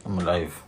I'm alive.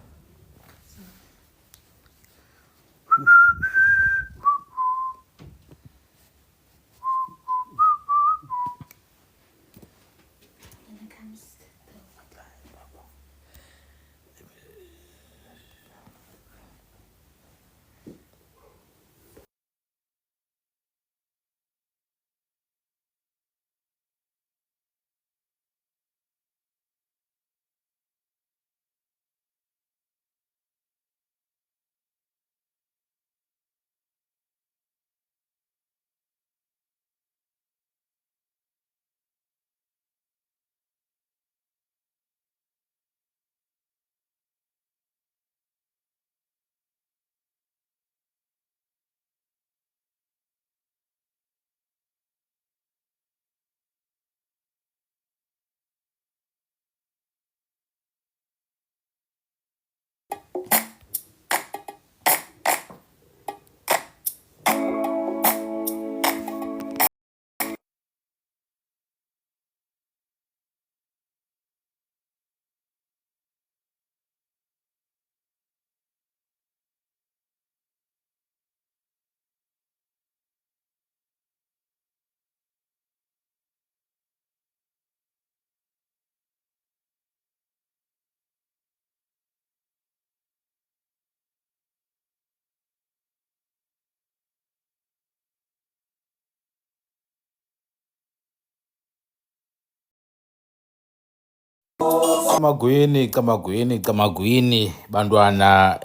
Kamagwini bantwana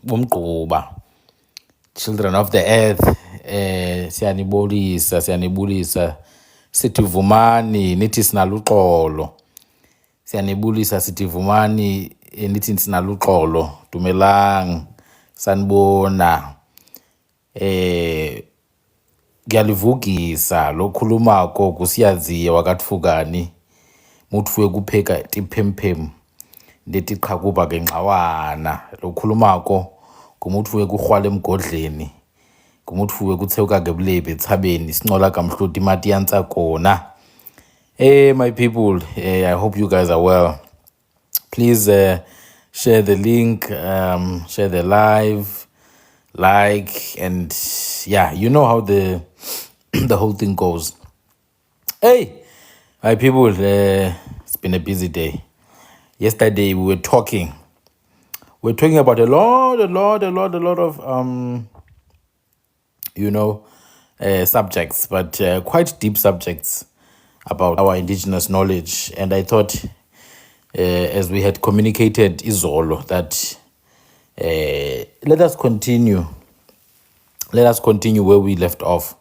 bomgquba, children of the earth, siyanibulisa sithi vumani nithi sinaluxolo, siyanibulisa sithi vumani nithi sinaluxolo, dumelang, sanibona. Ngiyalivugisa lokhulumako kusiyaziya wakathufukani mutfuwe kupheka tiphemphem letiqhakuba kenxawana. Lokhulumako kumutfuwe kurhwala emgodleni, kumutfuwe kutheuka ngebulebi etshabeni sincola kamhluti imati yantsa kona. Hey my people, I hope you guys are well. Please share the link, share the live, like, and yeah, you know how the the whole thing goes. Hey, my people, it's been a busy day. Yesterday we were talking about a lot of subjects, but quite deep subjects about our indigenous knowledge. And I thought, as we had communicated izolo, that let us continue where we left off.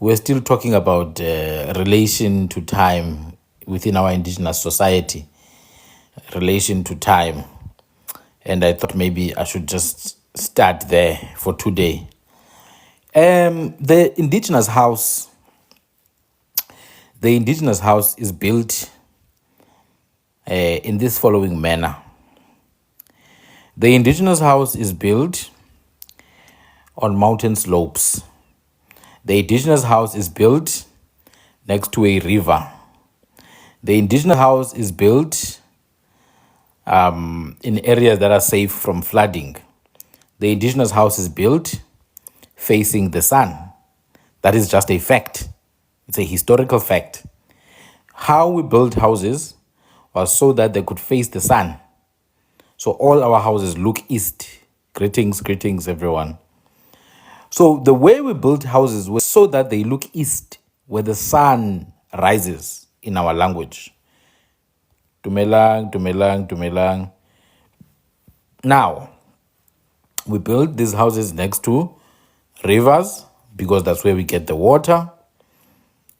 We're still talking about relation to time within our indigenous society, relation to time. And I thought maybe I should just start there for today. The indigenous house is built in this following manner. The indigenous house is built on mountain slopes. The indigenous house is built next to a river. The indigenous house is built in areas that are safe from flooding. The indigenous house is built facing the sun. That is just a fact. It's a historical fact. How we built houses was so that they could face the sun. So all our houses look east. Greetings, everyone. So the way we built houses was so that they look east, where the sun rises in our language. Dumelang. Now, we built these houses next to rivers because that's where we get the water,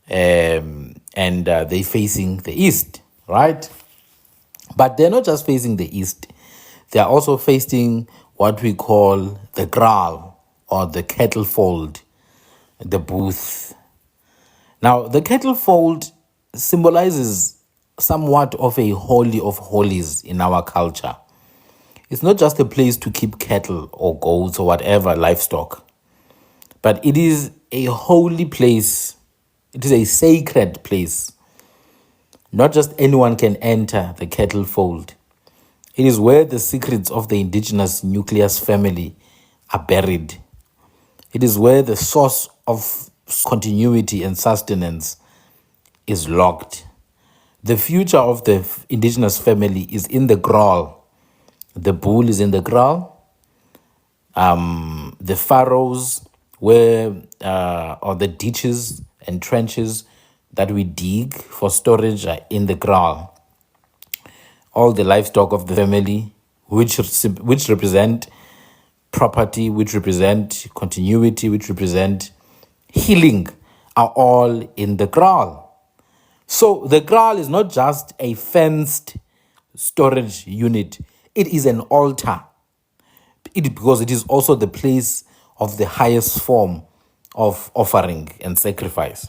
and they facing the east, right? But they're not just facing the east, they are also facing what we call the kraal, or the cattle fold, the booth. Now, the cattle fold symbolizes somewhat of a holy of holies in our culture. It's not just a place to keep cattle or goats or whatever livestock, but it is a holy place. It is a sacred place. Not just anyone can enter the cattle fold. It is where the secrets of the indigenous nucleus family are buried. It is where the source of continuity and sustenance is locked. The future of the indigenous family is in the kraal. The bull is in the kraal. The furrows where or the ditches and trenches that we dig for storage are in the kraal. All the livestock of the family, which represent property, which represent continuity, which represent healing, are all in the kraal. So the kraal is not just a fenced storage unit, it is an altar. Because it is also the place of the highest form of offering and sacrifice.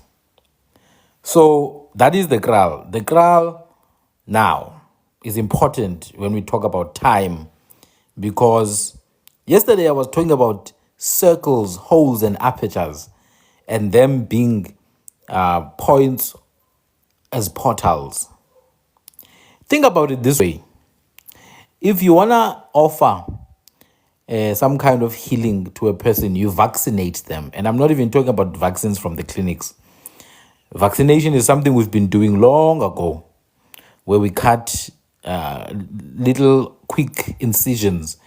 So that is the kraal. The kraal now is important when we talk about time, because yesterday I was talking about circles, holes, and apertures, and them being points as portals. Think about it this way. If you want to offer some kind of healing to a person, you vaccinate them. And I'm not even talking about vaccines from the clinics. Vaccination is something we've been doing long ago, where we cut little quick incisions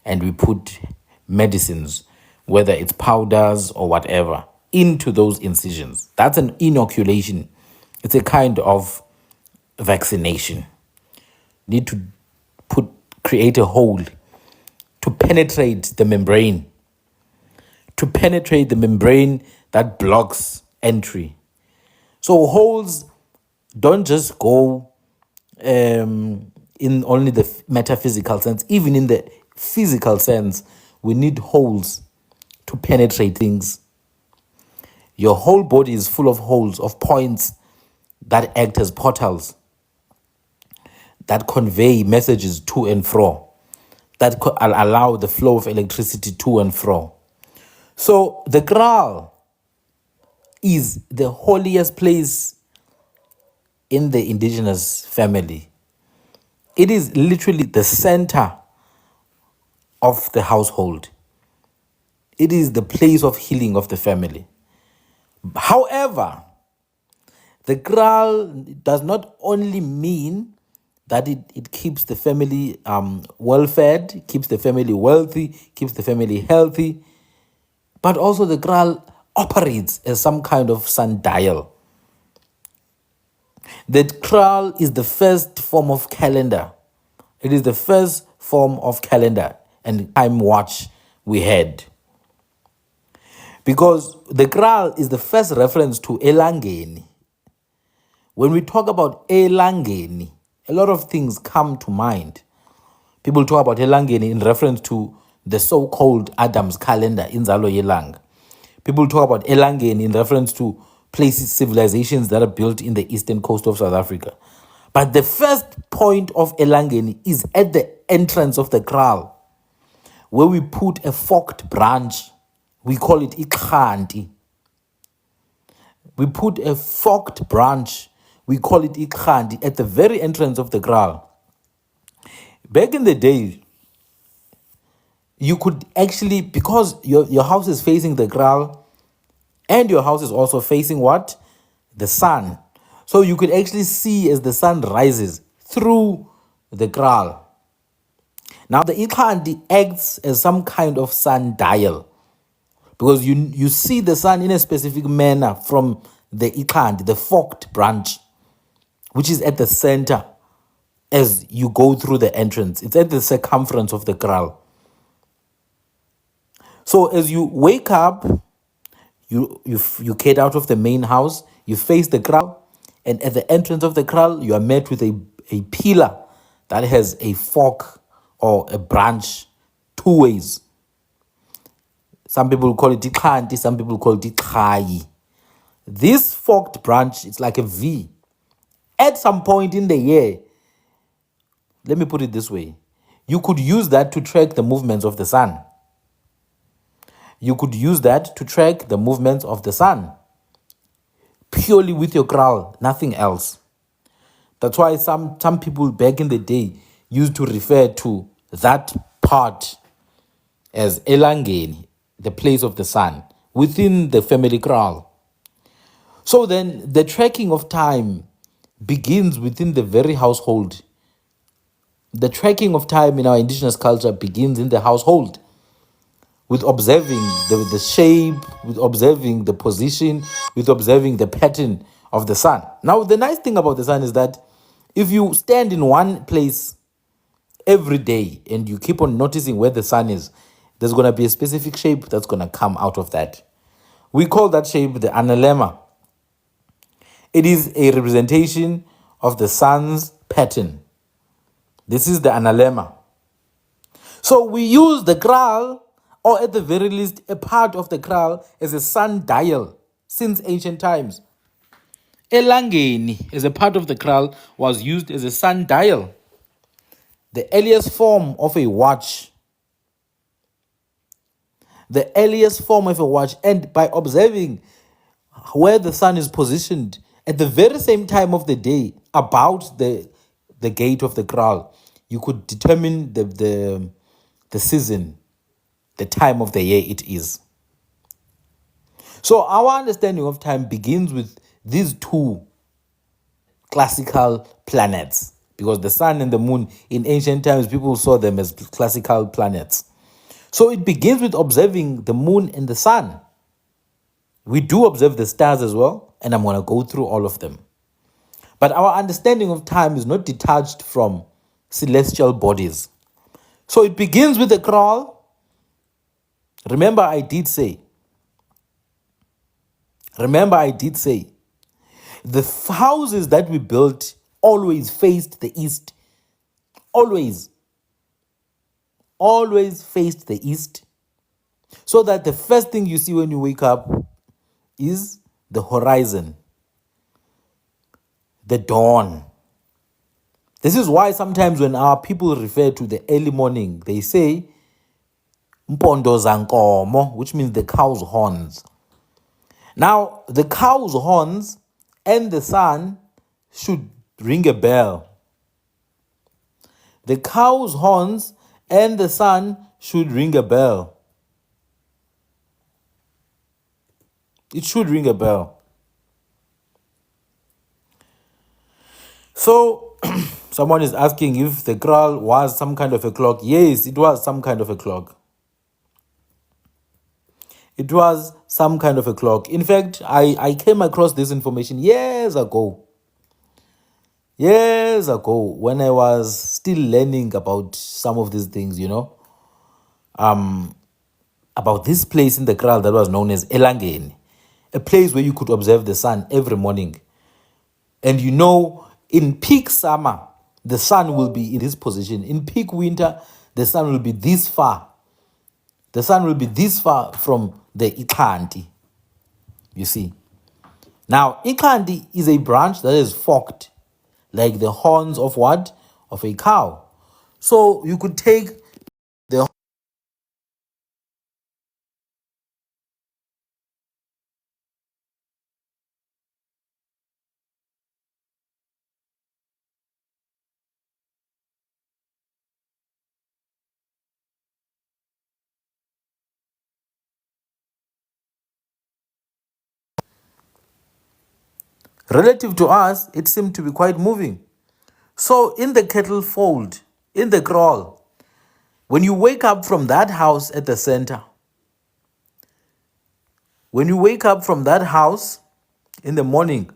and we put medicines, whether it's powders or whatever, into those incisions. That's an inoculation. It's a kind of vaccination. Need to create a hole to penetrate the membrane, that blocks entry. So holes don't just go in only the metaphysical sense. Even in the physical sense, we need holes to penetrate things. Your whole body is full of holes, of points that act as portals, that convey messages to and fro, that allow the flow of electricity to and fro. So the kraal is the holiest place in the indigenous family. It is literally the center of the household. It is the place of healing of the family. However, the kraal does not only mean that it keeps the family well-fed, keeps the family wealthy, keeps the family healthy, but also the kraal operates as some kind of sundial. The kraal is the first form of calendar. It is the first form of calendar and time watch we had. Because the kraal is the first reference to Elangeni. When we talk about Elangeni, a lot of things come to mind. People talk about Elangeni in reference to the so-called Adam's calendar, Inzalo Yelang. People talk about Elangeni in reference to places, civilizations that are built in the eastern coast of South Africa. But the first point of Elangeni is at the entrance of the kraal, where we put a forked branch. We call it iskhathi. We put a forked branch. We call it iskhathi at the very entrance of the kraal. Back in the day, you could actually, because your house is facing the kraal, and your house is also facing what? The sun. So you could actually see as the sun rises through the kraal. Now the iskhathi acts as some kind of sundial, because you see the sun in a specific manner from the iskhathi, the forked branch, which is at the center as you go through the entrance. It's at the circumference of the kraal. So as you wake up, you get out of the main house, you face the kraal, and at the entrance of the kraal, you are met with a pillar that has a fork or a branch two ways. Some people call it iskhathi, some people call it iskhayi. This forked branch, it's like a V. At some point in the year, let me put it this way, you could use that to track the movements of the sun. You could use that to track the movements of the sun. Purely with your kraal, nothing else. That's why some people back in the day used to refer to that part as Elangeni, the place of the sun, within the family kraal. So then the tracking of time begins within the very household. The tracking of time in our indigenous culture begins in the household with observing the shape, with observing the position, with observing the pattern of the sun. Now, the nice thing about the sun is that if you stand in one place every day and you keep on noticing where the sun is, there's going to be a specific shape that's going to come out of that. We call that shape the analemma. It is a representation of the sun's pattern. This is the analemma. So we use the kraal, or at the very least, a part of the kraal, as a sundial since ancient times. Elangeni, as a part of the kraal, was used as a sundial, the earliest form of a watch. The earliest form of a watch, and by observing where the sun is positioned at the very same time of the day, about the gate of the kraal, you could determine the season, the time of the year it is. So our understanding of time begins with these two classical planets, because the sun and the moon in ancient times, people saw them as classical planets. So it begins with observing the moon and the sun. We do observe the stars as well, and I'm going to go through all of them. But our understanding of time is not detached from celestial bodies. So it begins with the kraal. Remember, I did say, the houses that we built always faced the east. Always faced the east. So that the first thing you see when you wake up is the horizon, the dawn. This is why sometimes when our people refer to the early morning, they say mpondo zankomo, which means the cow's horns. Now, the cow's horns and the sun should ring a bell. The cow's horns and the sun should ring a bell. It should ring a bell. So, someone is asking if the kraal was some kind of a clock. Yes, it was some kind of a clock. It was some kind of a clock. In fact, I came across this information years ago. Years ago, when I was still learning about some of these things, about this place in the kraal that was known as Elangeni, a place where you could observe the sun every morning. And in peak summer, the sun will be in this position. In peak winter, the sun will be this far. The sun will be this far from the iskhathi. You see. Now, iskhathi is a branch that is forked, like the horns of what? Of a cow. So you could take the relative to us, it seemed to be quite moving. So in the cattle fold, in the kraal, when you wake up from that house at the center, when you wake up from that house in the morning,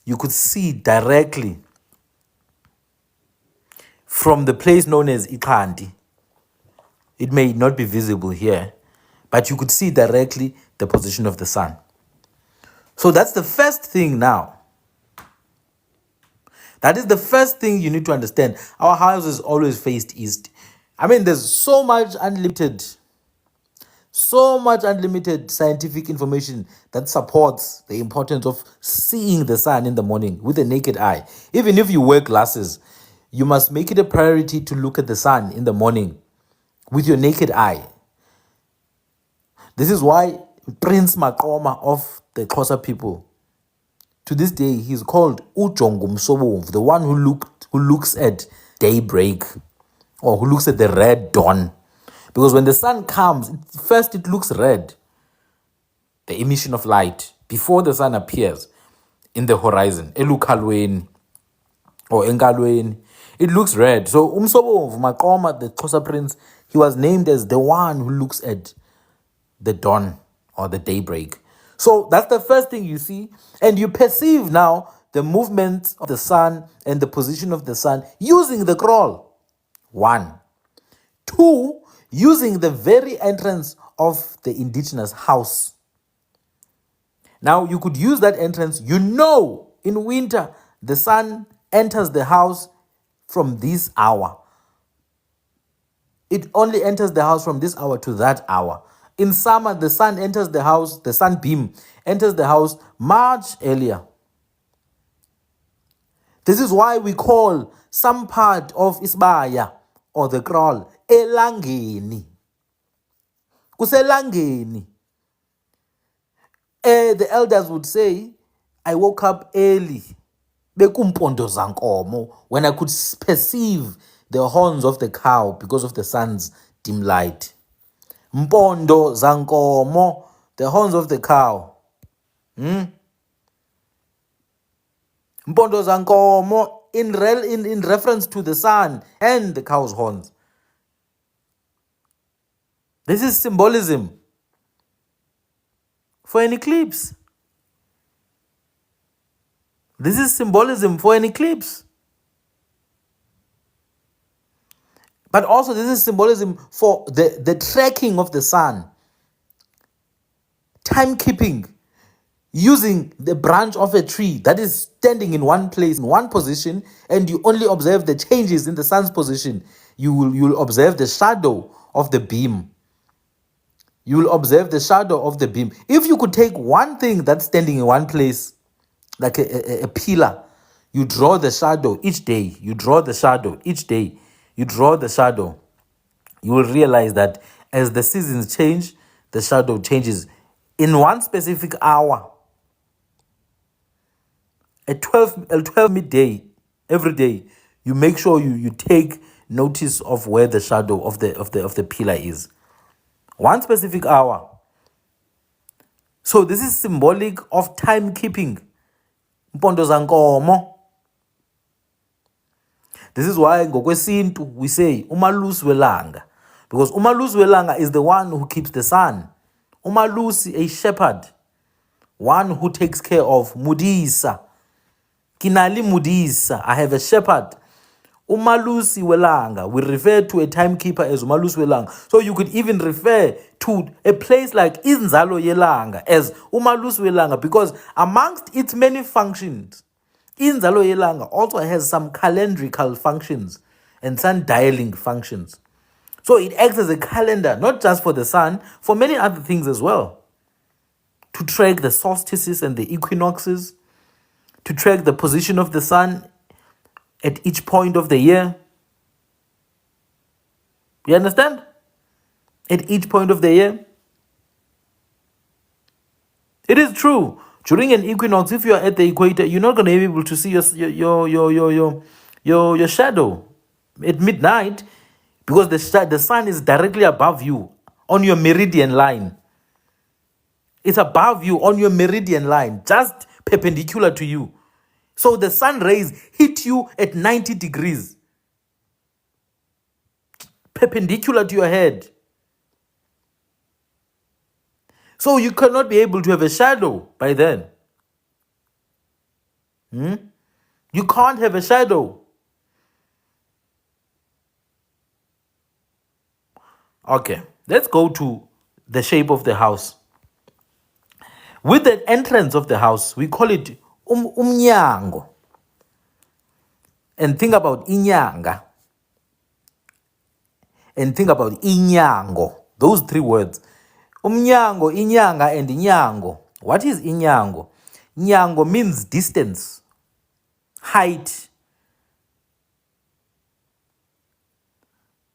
you could see directly from the place known as iskhathi. It may not be visible here, but you could see directly the position of the sun. So that's the first thing now. That is the first thing you need to understand. Our houses always faced east. I mean, there's so much unlimited scientific information that supports the importance of seeing the sun in the morning with the naked eye. Even if you wear glasses, you must make it a priority to look at the sun in the morning with your naked eye. This is why Prince Makoma of the Xhosa people, to this day, he's called Ujongum Sobomvu, the one who looked who looks at daybreak or who looks at the red dawn. Because when the sun comes, first it looks red, the emission of light, before the sun appears in the horizon. Elukhalweni or enkalweni. It looks red. So Umsobomvu Maqoma, the Xhosa prince, he was named as the one who looks at the dawn or the daybreak. So that's the first thing you see. And you perceive now the movement of the sun and the position of the sun using the crawl. 1. 2, using the very entrance of the indigenous house. Now you could use that entrance. In winter, the sun enters the house from this hour. It only enters the house from this hour to that hour. In summer, the sun enters the house, the sunbeam enters the house much earlier. This is why we call some part of Isbaya or the kraal Elangeni. Kuselangeni. The elders would say, I woke up early. Bekumpondo zankomo, when I could perceive the horns of the cow because of the sun's dim light. Mpondo zankomo, the horns of the cow. Mpondo zankomo, in reference to the sun and the cow's horns. This is symbolism for an eclipse. This is symbolism for an eclipse. But also this is symbolism for the tracking of the sun. Timekeeping. Using the branch of a tree that is standing in one place, in one position, and you only observe the changes in the sun's position. You'll observe the shadow of the beam. You will observe the shadow of the beam. If you could take one thing that's standing in one place, like a pillar, you draw the shadow each day. You draw the shadow each day. You draw the shadow. You will realize that as the seasons change, the shadow changes. In one specific hour, at 12 midday, every day, you make sure you take notice of where the shadow of the pillar is. One specific hour. So this is symbolic of timekeeping. Mpondo zankomo. This is why ngokwesintu we say umalusi welanga, because umalusi welanga is the one who keeps the sun. Umalusi, a shepherd, one who takes care of mudisa. Kinali mudisa, I have a shepherd. Umalusi welanga, we refer to a timekeeper as umalusi welanga. So you could even refer to a place like inzalo yelanga as umalusi welanga, because amongst its many functions, inzalo yelanga also has some calendrical functions and sundialing functions. So it acts as a calendar, not just for the sun, for many other things as well. To track the solstices and the equinoxes, to track the position of the sun at each point of the year. You understand? At each point of the year. It is true. During an equinox, if you are at the equator, you're not going to be able to see your shadow at midnight, because the sun is directly above you on your meridian line. It's above you on your meridian line, just perpendicular to you. So the sun rays hit you at 90 degrees, perpendicular to your head. So you cannot be able to have a shadow by then. You can't have a shadow. Okay, let's go to the shape of the house. With the entrance of the house, we call it umnyango. And think about inyanga. And think about inyango. Those three words. Umnyango, inyanga, and inyango. What is inyango? Nyango means distance, height,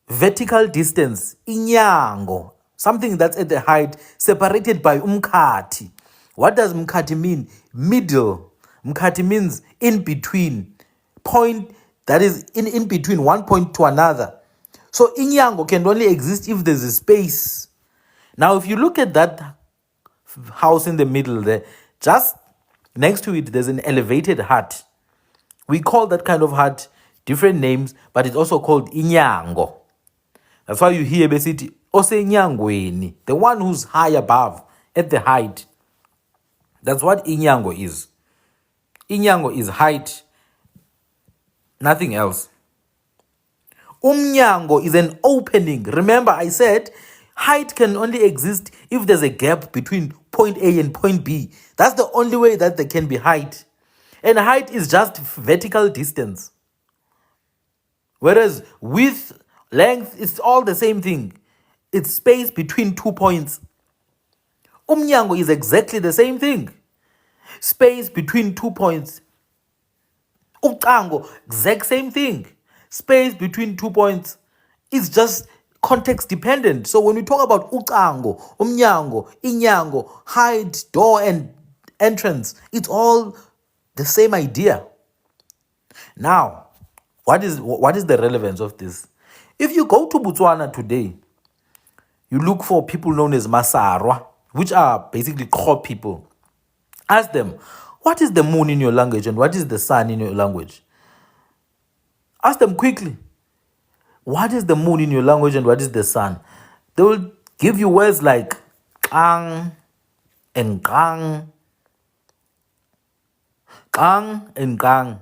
vertical distance. Inyango, something that's at the height, separated by mkhathi. What does mkhathi mean? Middle. Mkhathi means in between. Point that is in between one point to another. So inyango can only exist if there's a space. Now, if you look at that house in the middle there, just next to it, there's an elevated hut. We call that kind of hut different names, but it's also called inyango. That's why you hear basically osenyangweni, the one who's high above, at the height. That's what inyango is. Inyango is height, nothing else. Umnyango is an opening. Remember, I said height can only exist if there's a gap between point A and point B. That's the only way that there can be height. And height is just vertical distance. Whereas width, length, it's all the same thing. It's space between 2 points. Umnyango is exactly the same thing. Space between 2 points. Ucango, exact same thing. Space between 2 points. It's just context dependent. So when we talk about ucango, umnyango, inyango, height, door, and entrance, it's all the same idea. Now, what is the relevance of this? If you go to Botswana today, you look for people known as Masarwa, which are basically Kro people. Ask them, what is the moon in your language and what is the sun in your language? Ask them quickly. What is the moon in your language and what is the sun? They will give you words like kang and kang. Kang and kang.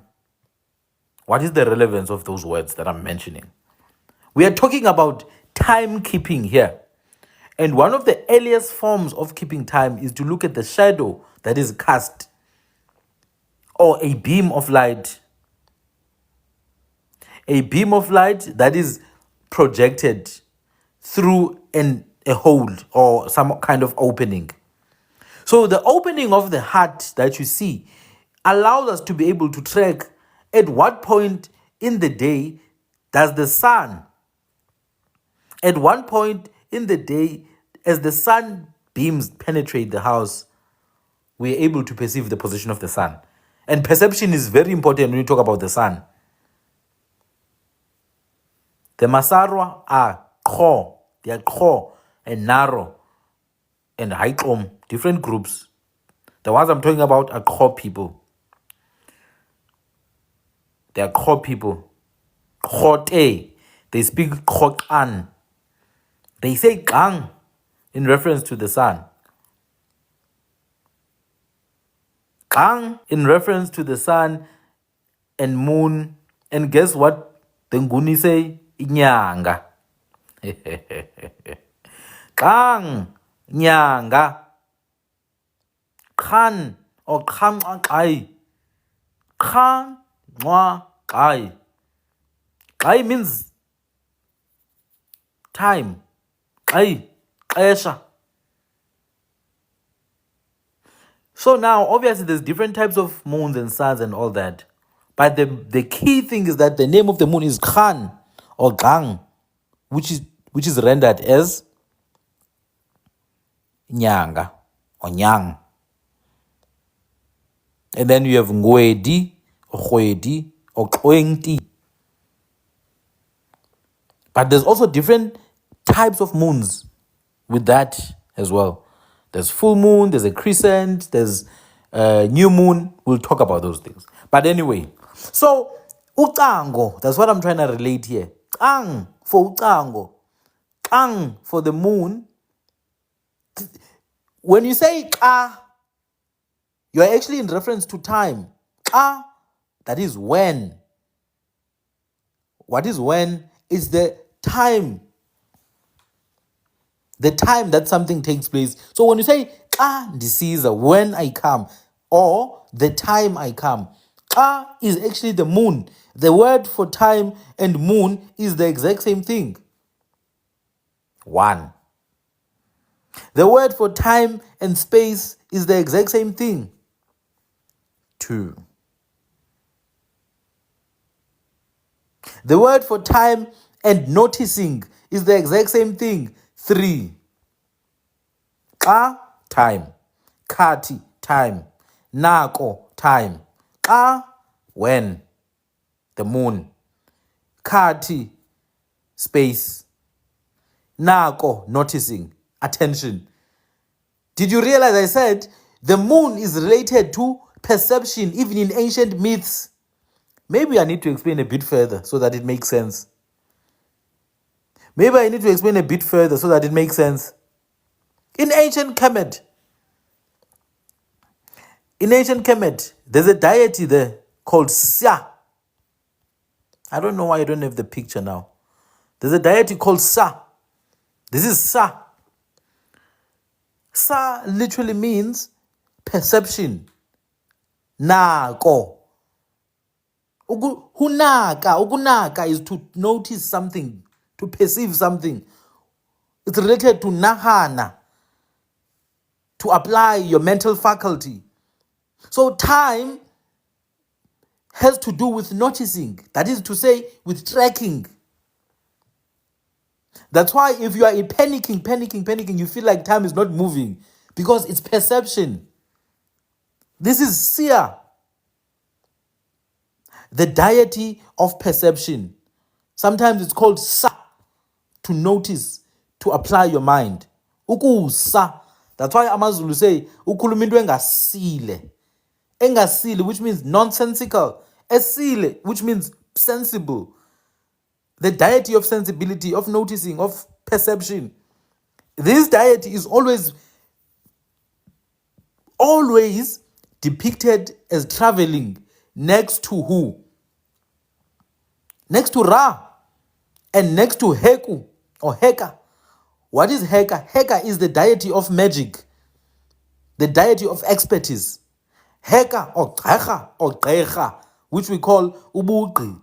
What is the relevance of those words that I'm mentioning? We are talking about timekeeping here. And one of the earliest forms of keeping time is to look at the shadow that is cast or a beam of light. A beam of light that is projected through a hole or some kind of opening. So the opening of the hut that you see allows us to be able to track at what point in the day does the sun, at one point in the day, as the sun beams penetrate the house, we're able to perceive the position of the sun. And perception is very important when you talk about the sun. The Masarwa are Kro, they are Kro and Naro and Haikom, different groups. The ones I'm talking about are Kro people. They are Kro people. Krote, they speak Krokan. They say Gang in reference to the sun. Gang in reference to the sun and moon. And guess what? The Nguni say Inyanga. Gang, Nyanga. Khan or Khan Kai. Khan Mwa Kai. Kai means time. Kai. Kaesha. So now, obviously, there's different types of moons and suns and all that. But the key thing is that the name of the moon is Khan or Gang, which is rendered as Nyanga or Nyang. And then you have Ngwedi or Khwedi or Kwengti. But there's also different types of moons with that as well. There's full moon, there's a crescent, there's new moon. We'll talk about those things. But anyway, so ucango, that's what I'm trying to relate here. Kang for ucango, kang for the moon. When you say ka, you are actually in reference to time. Ka, that is when. What is when? Is the time. The time that something takes place. So when you say ka ndisiza, when I come, or the time I come, ka is actually the moon. The word for time and moon is the exact same thing. 1. The word for time and space is the exact same thing. 2. The word for time and noticing is the exact same thing. 3. Ka, time. Khathi, time. Nako, time. Ka, when. the moon. Mkhathi, space. Nako, noticing, attention. Did you realize I said the moon is related to perception, even in ancient myths? Maybe I need to explain a bit further so that it makes sense. Maybe I need to explain a bit further so that it makes sense. In ancient Kemet, there's a deity there called Sa. I don't know why I don't have the picture now. There's a deity called Sa. This is Sa. Sa literally means perception. Nako. Ukunaka is to notice something, to perceive something. It's related to nahana, to apply your mental faculty. So time has to do with noticing. That is to say, with tracking. That's why if you are panicking, you feel like time is not moving because it's perception. This is Sia, the deity of perception. Sometimes it's called Sa, to notice, to apply your mind. Ukusa. That's why AmaZulu say, ukhuluma into engasile. Engasile, which means nonsensical. Esile, which means sensible. The deity of sensibility, of noticing, of perception. This deity is always depicted as traveling next to who? Next to Ra and next to Heku or Heka. What is Heka? Heka is the deity of magic, the deity of expertise. Heka or Gecha, which we call Ubuqi,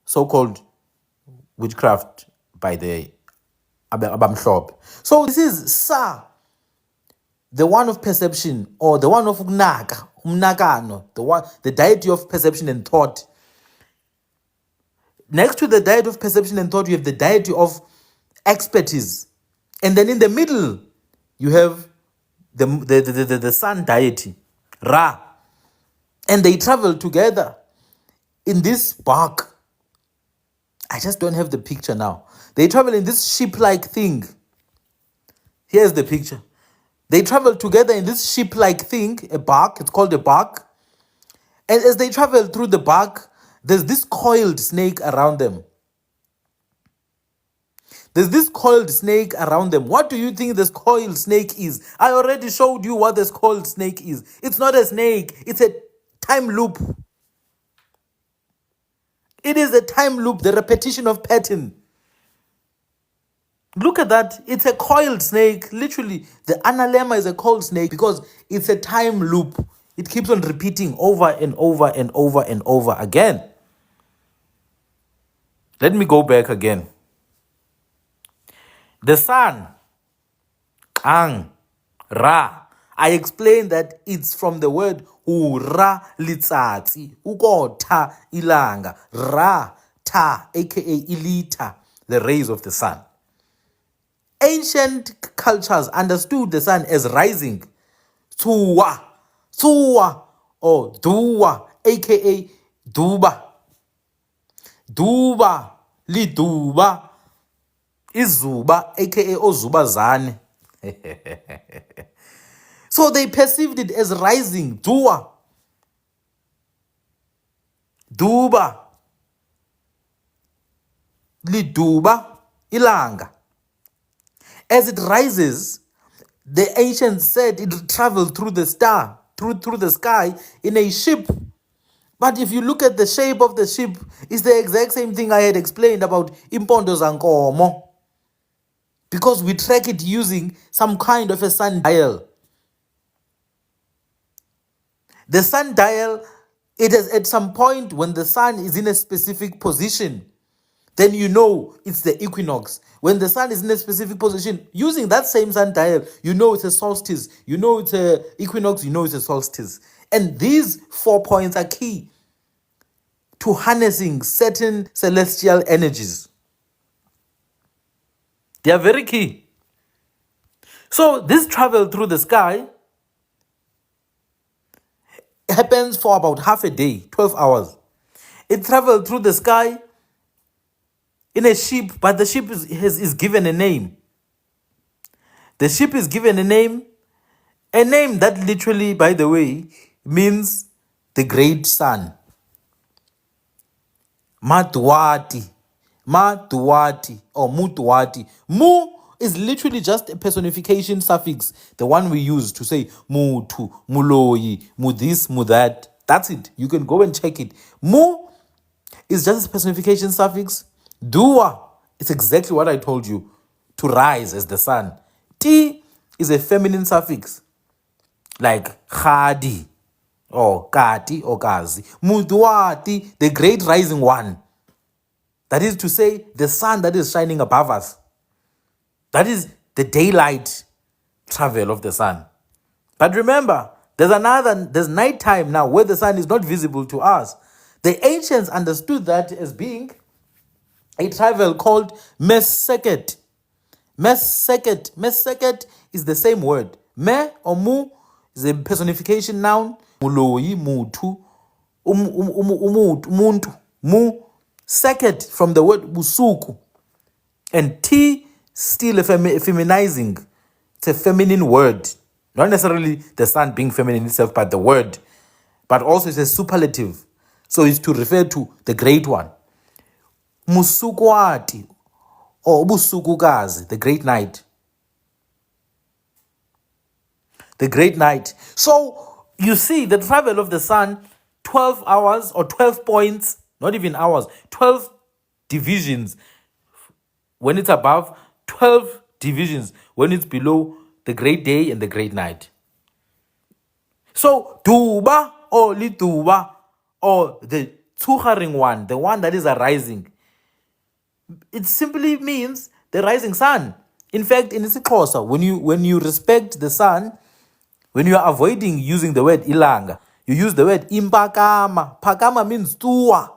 so-called witchcraft by the Abamhlophe. So this is Sa, the one of perception, or the one of Unaka, Umnakano, the deity of perception and thought. Next to the deity of perception and thought, you have the deity of expertise. And then in the middle, you have the sun deity, Ra. And they travel together in this bark. I just don't have the picture now. They travel in this ship-like thing. Here's the picture. They travel together in this ship-like thing, a bark. It's called a bark. And as they travel through the bark, there's this coiled snake around them. There's this coiled snake around them. What do you think this coiled snake is? I already showed you what this coiled snake is. It's not a snake. It's a time loop. It is a time loop, the repetition of pattern. Look at that. It's a coiled snake. Literally, the analemma is a coiled snake because it's a time loop. It keeps on repeating over and over and over and over again. Let me go back again. The sun, Ang, Ra. I explained that it's from the word Ura litsatsi, ukota ilanga, Ra ta, aka ilita, the rays of the sun. Ancient cultures understood the sun as rising, Tsuwa, or Duwa, aka Duba. Duba, Liduba, Izuba, aka Ozubazane. So they perceived it as rising, Duwa, Duba, Liduba, Ilanga. As it rises, the ancients said it traveled through the star, through the sky in a ship. But if you look at the shape of the ship, it's the exact same thing I had explained about Impondo Zankomo. Because we track it using some kind of a sundial. The sundial, it is at some point when the sun is in a specific position, then you know it's the equinox. When the sun is in a specific position, using that same sundial, you know it's a solstice, you know it's a equinox, you know it's a solstice. And these 4 points are key to harnessing certain celestial energies. They are very key. So this travel through the sky happens for about half a day, 12 hours. It traveled through the sky in a ship, but the ship is given a name. The ship is given a name that literally, by the way, means the great sun. Madwati. Madwati or Mutwati. Mu is literally just a personification suffix, the one we use to say Mutu, Muloyi, Mu this, Mu that. That's it. You can go and check it. Mu is just a personification suffix. Dua is exactly what I told you, to rise as the sun. Ti is a feminine suffix, like khadi or kati or kazi. Mudwati, the great rising one. That is to say, the sun that is shining above us. That is the daylight travel of the sun. But remember, there's nighttime now where the sun is not visible to us. The ancients understood that as being a travel called meseket. Meseket. Meseket is the same word. Me or mu is a personification noun. Muloyi, mutu, umuntu, mu. Seket from the word busuku. And T still a feminizing. It's a feminine word. Not necessarily the sun being feminine itself, but the word. But also it's a superlative. So it's to refer to the great one. Musukwati or busukukazi, the great night. The great night. So you see the travel of the sun, 12 hours or 12 points, not even hours, 12 divisions when it's above, 12 divisions when it's below the great day and the great night. So Duba or Lituba or the Tsuharing one, the one that is arising, it simply means the rising sun. In fact, in isiXhosa, when you respect the sun, when you are avoiding using the word ilanga, you use the word impakama. Pakama means tuwa.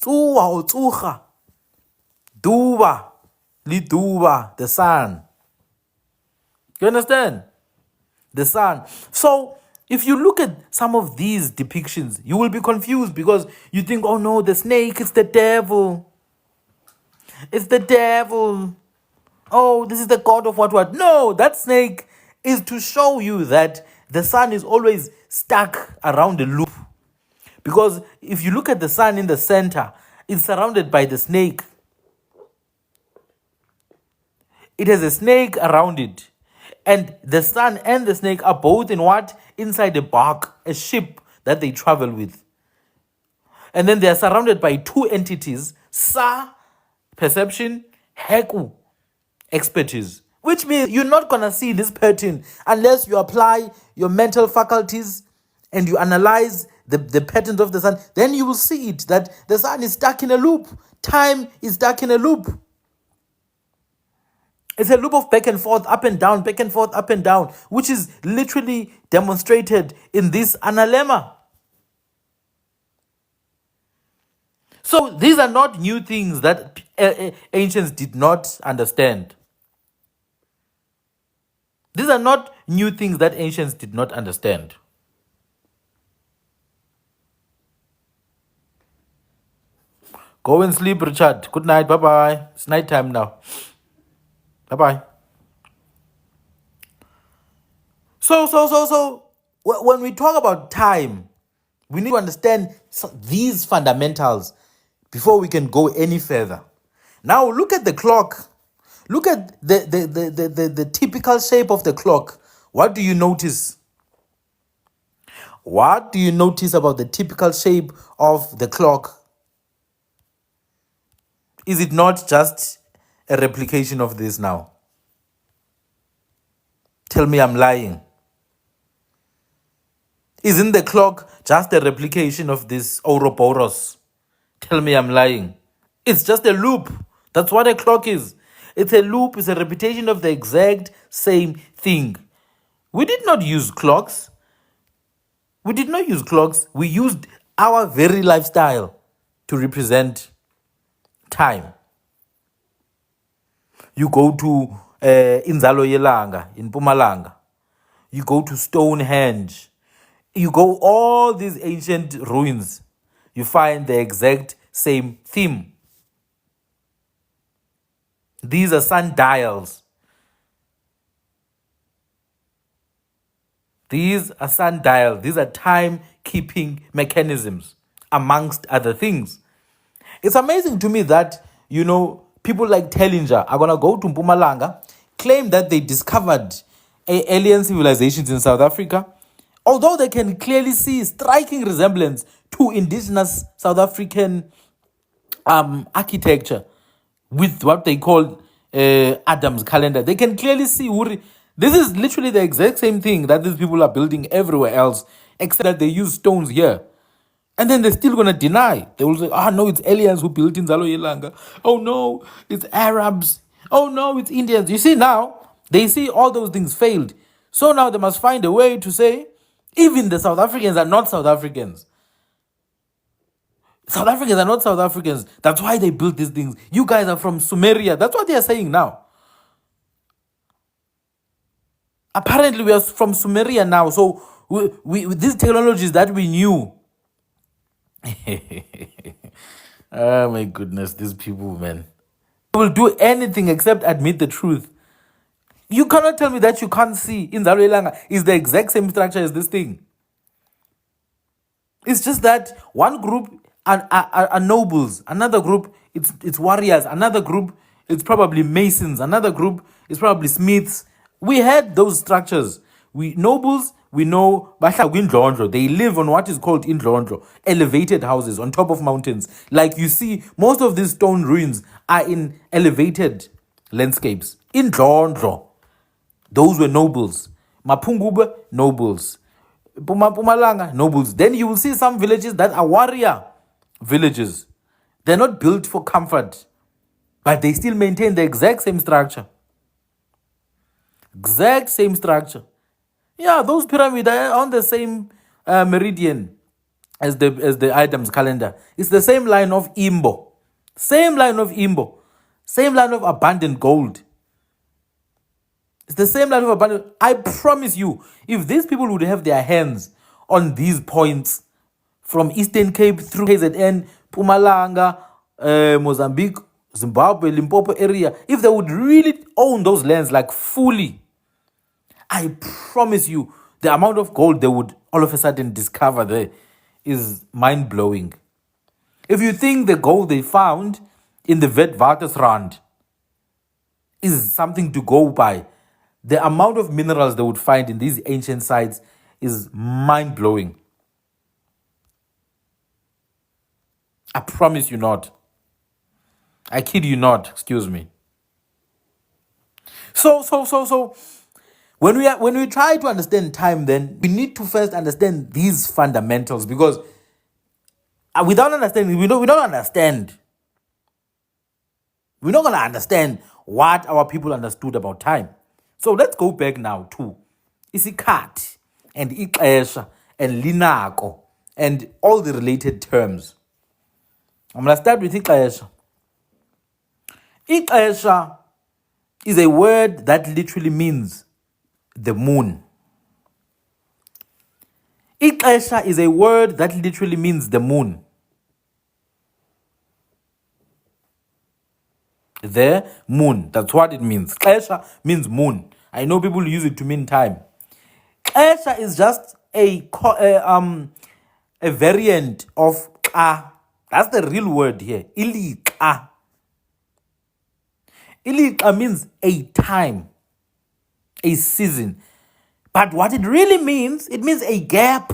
Tuwa or tuha. Duba. Liduba. The sun. You understand? The sun. So, if you look at some of these depictions, you will be confused because you think, oh no, the snake, it's the devil. It's the devil. Oh, this is the god of what. No, that snake is to show you that the sun is always stuck around the loop. Because if you look at the sun in the center, it's surrounded by the snake. It has a snake around it. And the sun and the snake are both in what? Inside a bark, a ship that they travel with. And then they are surrounded by two entities, Sa, perception, Heku, expertise. Which means you're not going to see this pattern unless you apply your mental faculties and you analyze the patterns of the sun. Then you will see it, that the sun is stuck in a loop. Time is stuck in a loop. It's a loop of back and forth, up and down, back and forth, up and down, which is literally demonstrated in this analemma. So these are not new things that ancients did not understand. These are not new things that ancients did not understand. Go and sleep, Richard. Good night. Bye-bye. It's night time now. Bye-bye. So, when we talk about time, we need to understand these fundamentals before we can go any further. Now, look at the clock. Look at the typical shape of the clock. What do you notice? What do you notice about the typical shape of the clock? Is it not just a replication of this now? Tell me I'm lying. Isn't the clock just a replication of this Ouroboros? Tell me I'm lying. It's just a loop. That's what a clock is. It's a loop. It's a repetition of the exact same thing. We did not use clocks. We did not use clocks. We used our very lifestyle to represent time. You go to Inzalo Yelanga in Mpumalanga. You go to Stonehenge. You go all these ancient ruins. you find the exact same theme. These are sundials. These are sundials. These are timekeeping mechanisms, amongst other things. It's amazing to me that, people like Tellinger are going to go to Mpumalanga, claim that they discovered alien civilizations in South Africa, although they can clearly see striking resemblance to indigenous South African architecture with what they call Adam's calendar. They can clearly see this is literally the exact same thing that these people are building everywhere else, except that they use stones here. And then they're still going to deny. They will say, no, it's aliens who built in Zalo Yelanga. Oh, no, it's Arabs. Oh, no, it's Indians. You see now, they see all those things failed. So now they must find a way to say, even the South Africans are not South Africans. South Africans are not South Africans. That's why they built these things. You guys are from Sumeria. That's what they are saying now. Apparently, we are from Sumeria now. So these technologies that we knew. Oh my goodness, these people, man. They will do anything except admit the truth. You cannot tell me that you can't see in Zalwelanga is the exact same structure as this thing. It's just that one group are nobles, another group it's warriors, another group it's probably masons, another group is probably smiths. We had those structures. Nobles, we know they live on what is called indlondlo, elevated houses on top of mountains. Like you see, most of these stone ruins are in elevated landscapes. Indlondlo, those were nobles. Mapungube, nobles. Pumalanga, nobles. Then you will see some villages that are warrior villages. They're not built for comfort, but they still maintain the exact same structure. Exact same structure. Yeah, those pyramids are on the same meridian as the Adam's calendar. It's the same line of Imbo. Same line of Imbo. Same line of abundant gold. It's the same line of abundant. I promise you, if these people would have their hands on these points from Eastern Cape through KZN, Pumalanga, Mozambique, Zimbabwe, Limpopo area, if they would really own those lands like fully, I promise you, the amount of gold they would all of a sudden discover there is mind-blowing. If you think the gold they found in the Witwatersrand is something to go by, the amount of minerals they would find in these ancient sites is mind-blowing. I promise you not. I kid you not, excuse me. So when we try to understand time, then we need to first understand these fundamentals, because without understanding, we don't understand. We're not going to understand what our people understood about time. So let's go back now to iskhathi and ixesha and linako and all the related terms. I'm going to start with ixesha. Ixesha is a word that literally means the moon. Ixesha is a word that literally means the moon. The moon, that's what it means. Xesha means moon. I know people use it to mean time. Xesha is just a variant of xa. That's the real word here. Ilixa. Ilixa means a time, a season. But what it really means, it means a gap.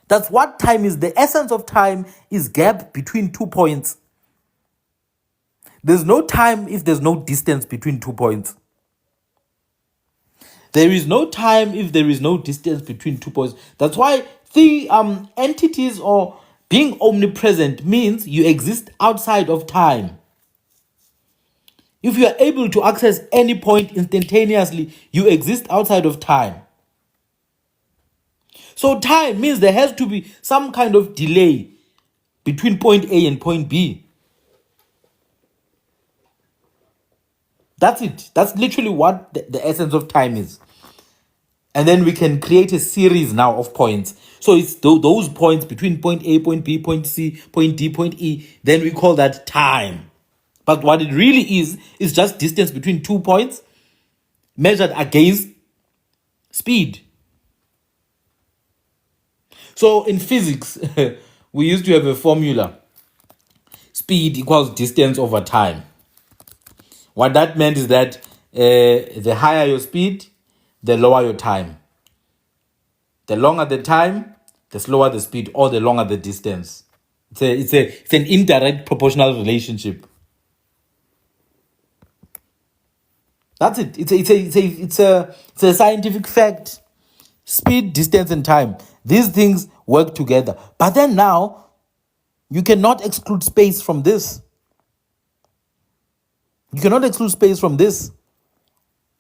That's what time is. The essence of time is gap between 2 points. There's no time if there's no distance between 2 points. There is no time if there is no distance between 2 points. That's why the entities or being omnipresent means you exist outside of time. If you are able to access any point instantaneously, you exist outside of time. So time means there has to be some kind of delay between point A and point B. That's it. That's literally what the essence of time is. And then we can create a series now of points. So it's those points between point A, point B, point C, point D, point E. Then we call that time. But what it really is just distance between 2 points measured against speed. So in physics, we used to have a formula. Speed equals distance over time. What that meant is that the higher your speed, the lower your time. The longer the time, the slower the speed, or the longer the distance. It's an indirect proportional relationship. That's it. It's a scientific fact. Speed, distance, and time. These things work together. But then now, you cannot exclude space from this. You cannot exclude space from this.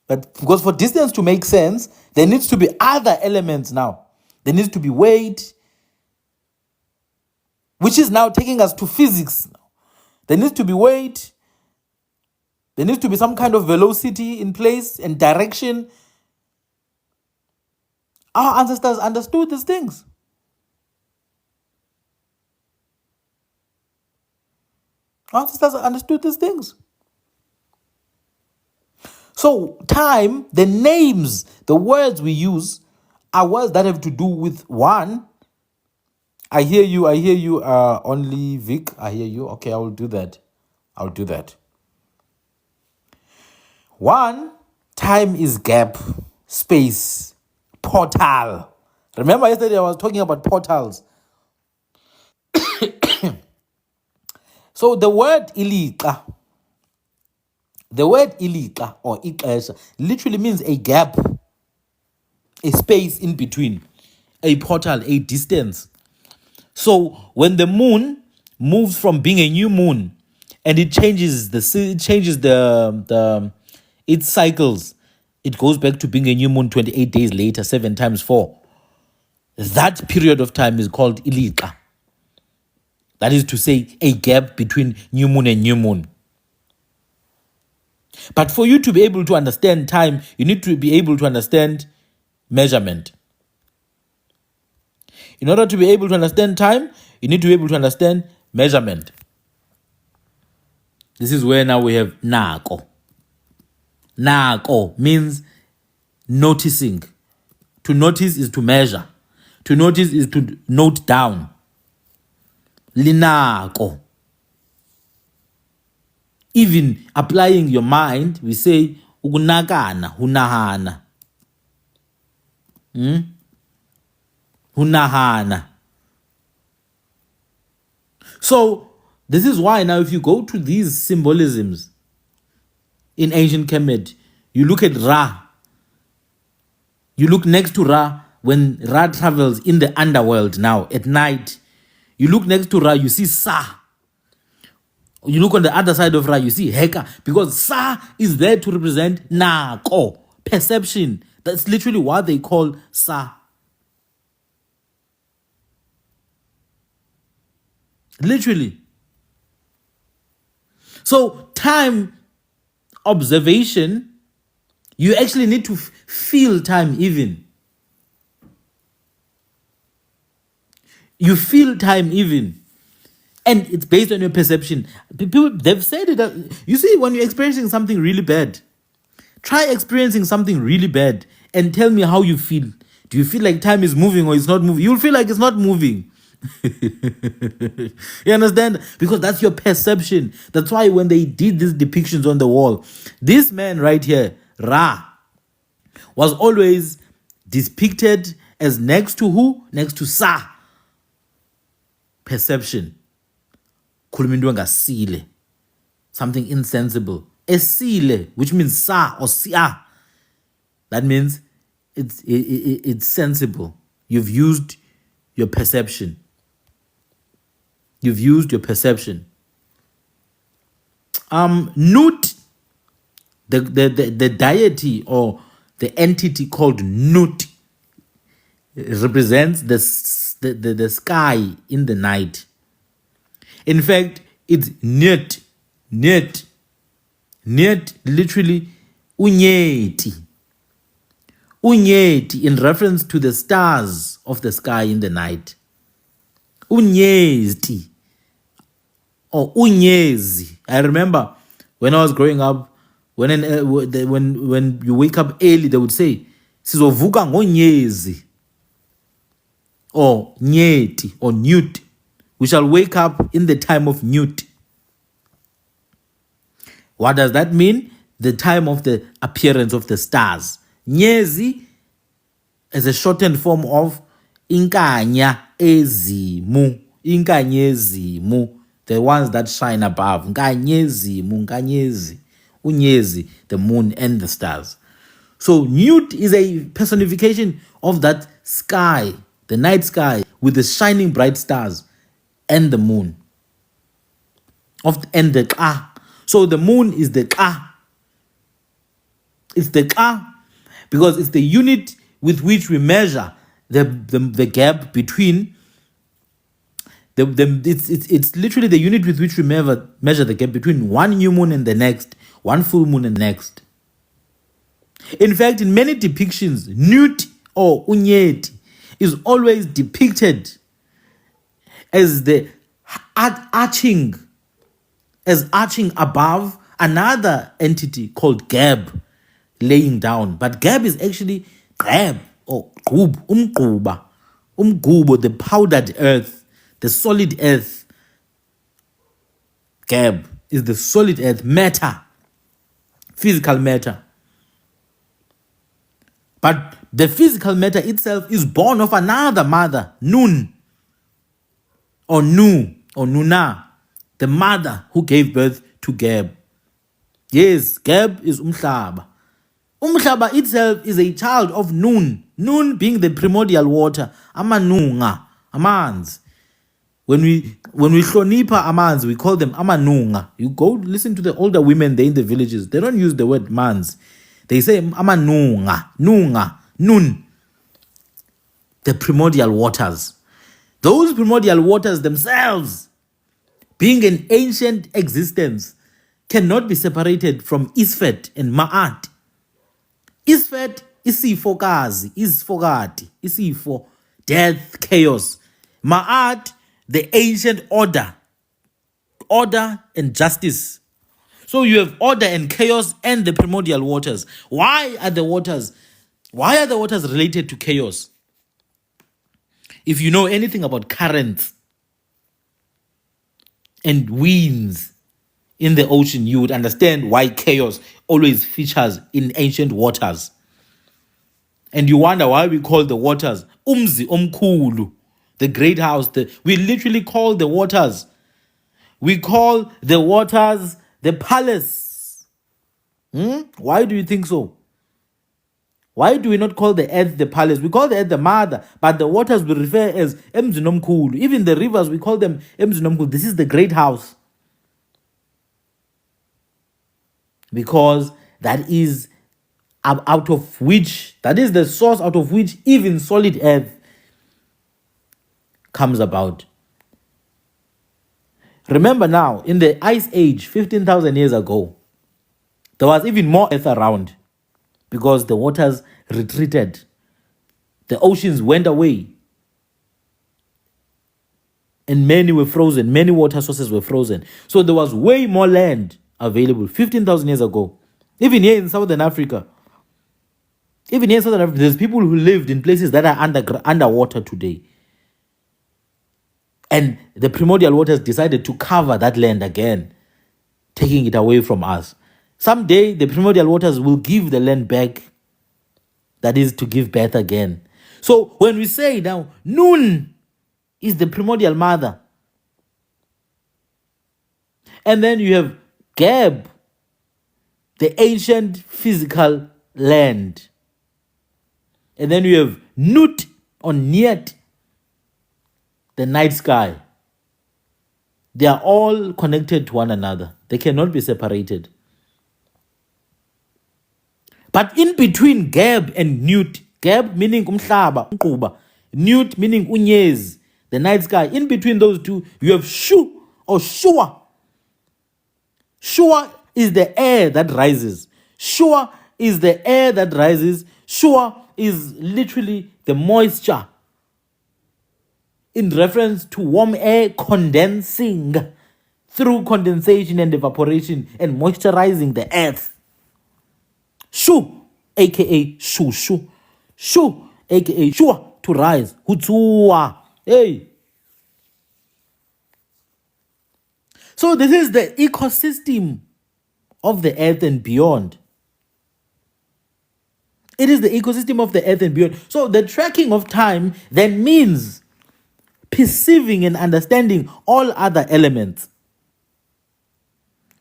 But because for distance to make sense, there needs to be other elements now. There needs to be weight, which is now taking us to physics. There needs to be weight. There needs to be some kind of velocity in place and direction. Our ancestors understood these things. Our ancestors understood these things. So time, the names, the words we use are words that have to do with one. I hear you, only Vic, I hear you. Okay, I will do that. One, time is gap, space, portal. Remember yesterday I was talking about portals. So the word iliqa or ixesha literally means a gap, a space in between, a portal, a distance. So when the moon moves from being a new moon and it changes its cycles, it goes back to being a new moon 28 days later, 7 times 4. That period of time is called iliqa. That is to say, a gap between new moon and new moon. But for you to be able to understand time, you need to be able to understand measurement. In order to be able to understand time, you need to be able to understand measurement. This is where now we have nako. Nako means noticing. To notice is to measure. To notice is to note down. Linako. Even applying your mind, we say ukunakana, hunahana. Hunahana. So this is why now if you go to these symbolisms in ancient Kemet, you look at Ra. You look next to Ra when Ra travels in the underworld now at night. You look next to Ra, you see Sa. You look on the other side of Ra, you see Heka, because Sa is there to represent Nako, perception. That's literally what they call Sa. Literally. So time observation, you actually need to feel time even. You feel time even. And it's based on your perception. People, they've said it. You see, when you're experiencing something really bad, try experiencing something really bad and tell me how you feel. Do you feel like time is moving or it's not moving? You'll feel like it's not moving. You understand? Because that's your perception. That's why when they did these depictions on the wall, this man right here, Ra, was always depicted as next to who? Next to Sa. Perception. Something insensible. Esile, which means Sa or Sia. That means it's sensible. You've used your perception. You've used your perception. Nut, the deity or the entity called Nut represents the sky in the night. In fact, it's Nyt, literally unyeti. Unyeti in reference to the stars of the sky in the night. Unyeti or unyezi. I remember when I was growing up, when you wake up early, they would say, "Sizovuka ngonyezi," or nyeti or newt. We shall wake up in the time of newt. What does that mean? The time of the appearance of the stars. Nyezi is a shortened form of inkanya ezimu. Inkanyezimu. The ones that shine above. Nkanyezimu, nkanyezi. Unyezi, the moon and the stars. So newt is a personification of that sky, the night sky, with the shining bright stars and the moon. And the ka. So the moon is the ka. It's the ka because it's the unit with which we measure the gap between it's literally the unit with which we measure the gap between one new moon and the next, one full moon and the next. In fact, in many depictions, newt or unyeti is always depicted as the arching above another entity called Geb, laying down. But Geb is actually Geb or Gub, Umgubo, the powdered earth, the solid earth. Geb is the solid earth, matter, physical matter. But the physical matter itself is born of another mother, Nun, or Nu, or Nuna, the mother who gave birth to Geb. Yes, Geb is Umhlaba. Umhlaba itself is a child of Nun. Nun being the primordial water. Amanunga, amanzi. When we hlonipha amanzi, we call them amanunga. You go listen to the older women there in the villages. They don't use the word manzi. They say amanunga, nunga, nun. The primordial waters. Those primordial waters themselves, being an ancient existence, cannot be separated from Isfet and Ma'at. Isfet is isifokazi, isfokati, isifo, death, chaos. Ma'at, the ancient order and justice. So you have order and chaos and the primordial waters. Why are the waters related to chaos? If you know anything about currents and winds in the ocean, you would understand why chaos always features in ancient waters. And you wonder why we call the waters Umzi Omkulu, the great house. We literally call the waters. We call the waters the palace. Why do you think so? Why do we not call the earth the palace? We call the earth the mother, but the waters we refer as Emzinomkulu. Even the rivers, we call them Emzinomkulu. This is the great house. Because that is the source out of which even solid earth comes about. Remember now, in the Ice Age, 15,000 years ago, there was even more earth around because the waters retreated. The oceans went away. And many were frozen. Many water sources were frozen. So there was way more land available 15,000 years ago. Even here in Southern Africa. There's people who lived in places that are underwater today. And the primordial waters decided to cover that land again, taking it away from us. Someday, the primordial waters will give the land back. That is to give birth again. So when we say now, Nun is the primordial mother. And then you have Geb, the ancient physical land. And then you have Nut or Niet, the night sky. They are all connected to one another. They cannot be separated. But in between Geb and Newt, Geb meaning umhlaba, umquba, Newt meaning unyezi, the night sky. In between those two, you have Shu or Shua. Shua is the air that rises. Shua is the air that rises. Shua is literally the moisture in reference to warm air condensing through condensation and evaporation and moisturizing the earth. Shu, aka shushu. Shu, aka shua, to rise. Hutsua. Hey. So this is the ecosystem of the earth and beyond. It is the ecosystem of the earth and beyond. So the tracking of time then means perceiving and understanding all other elements.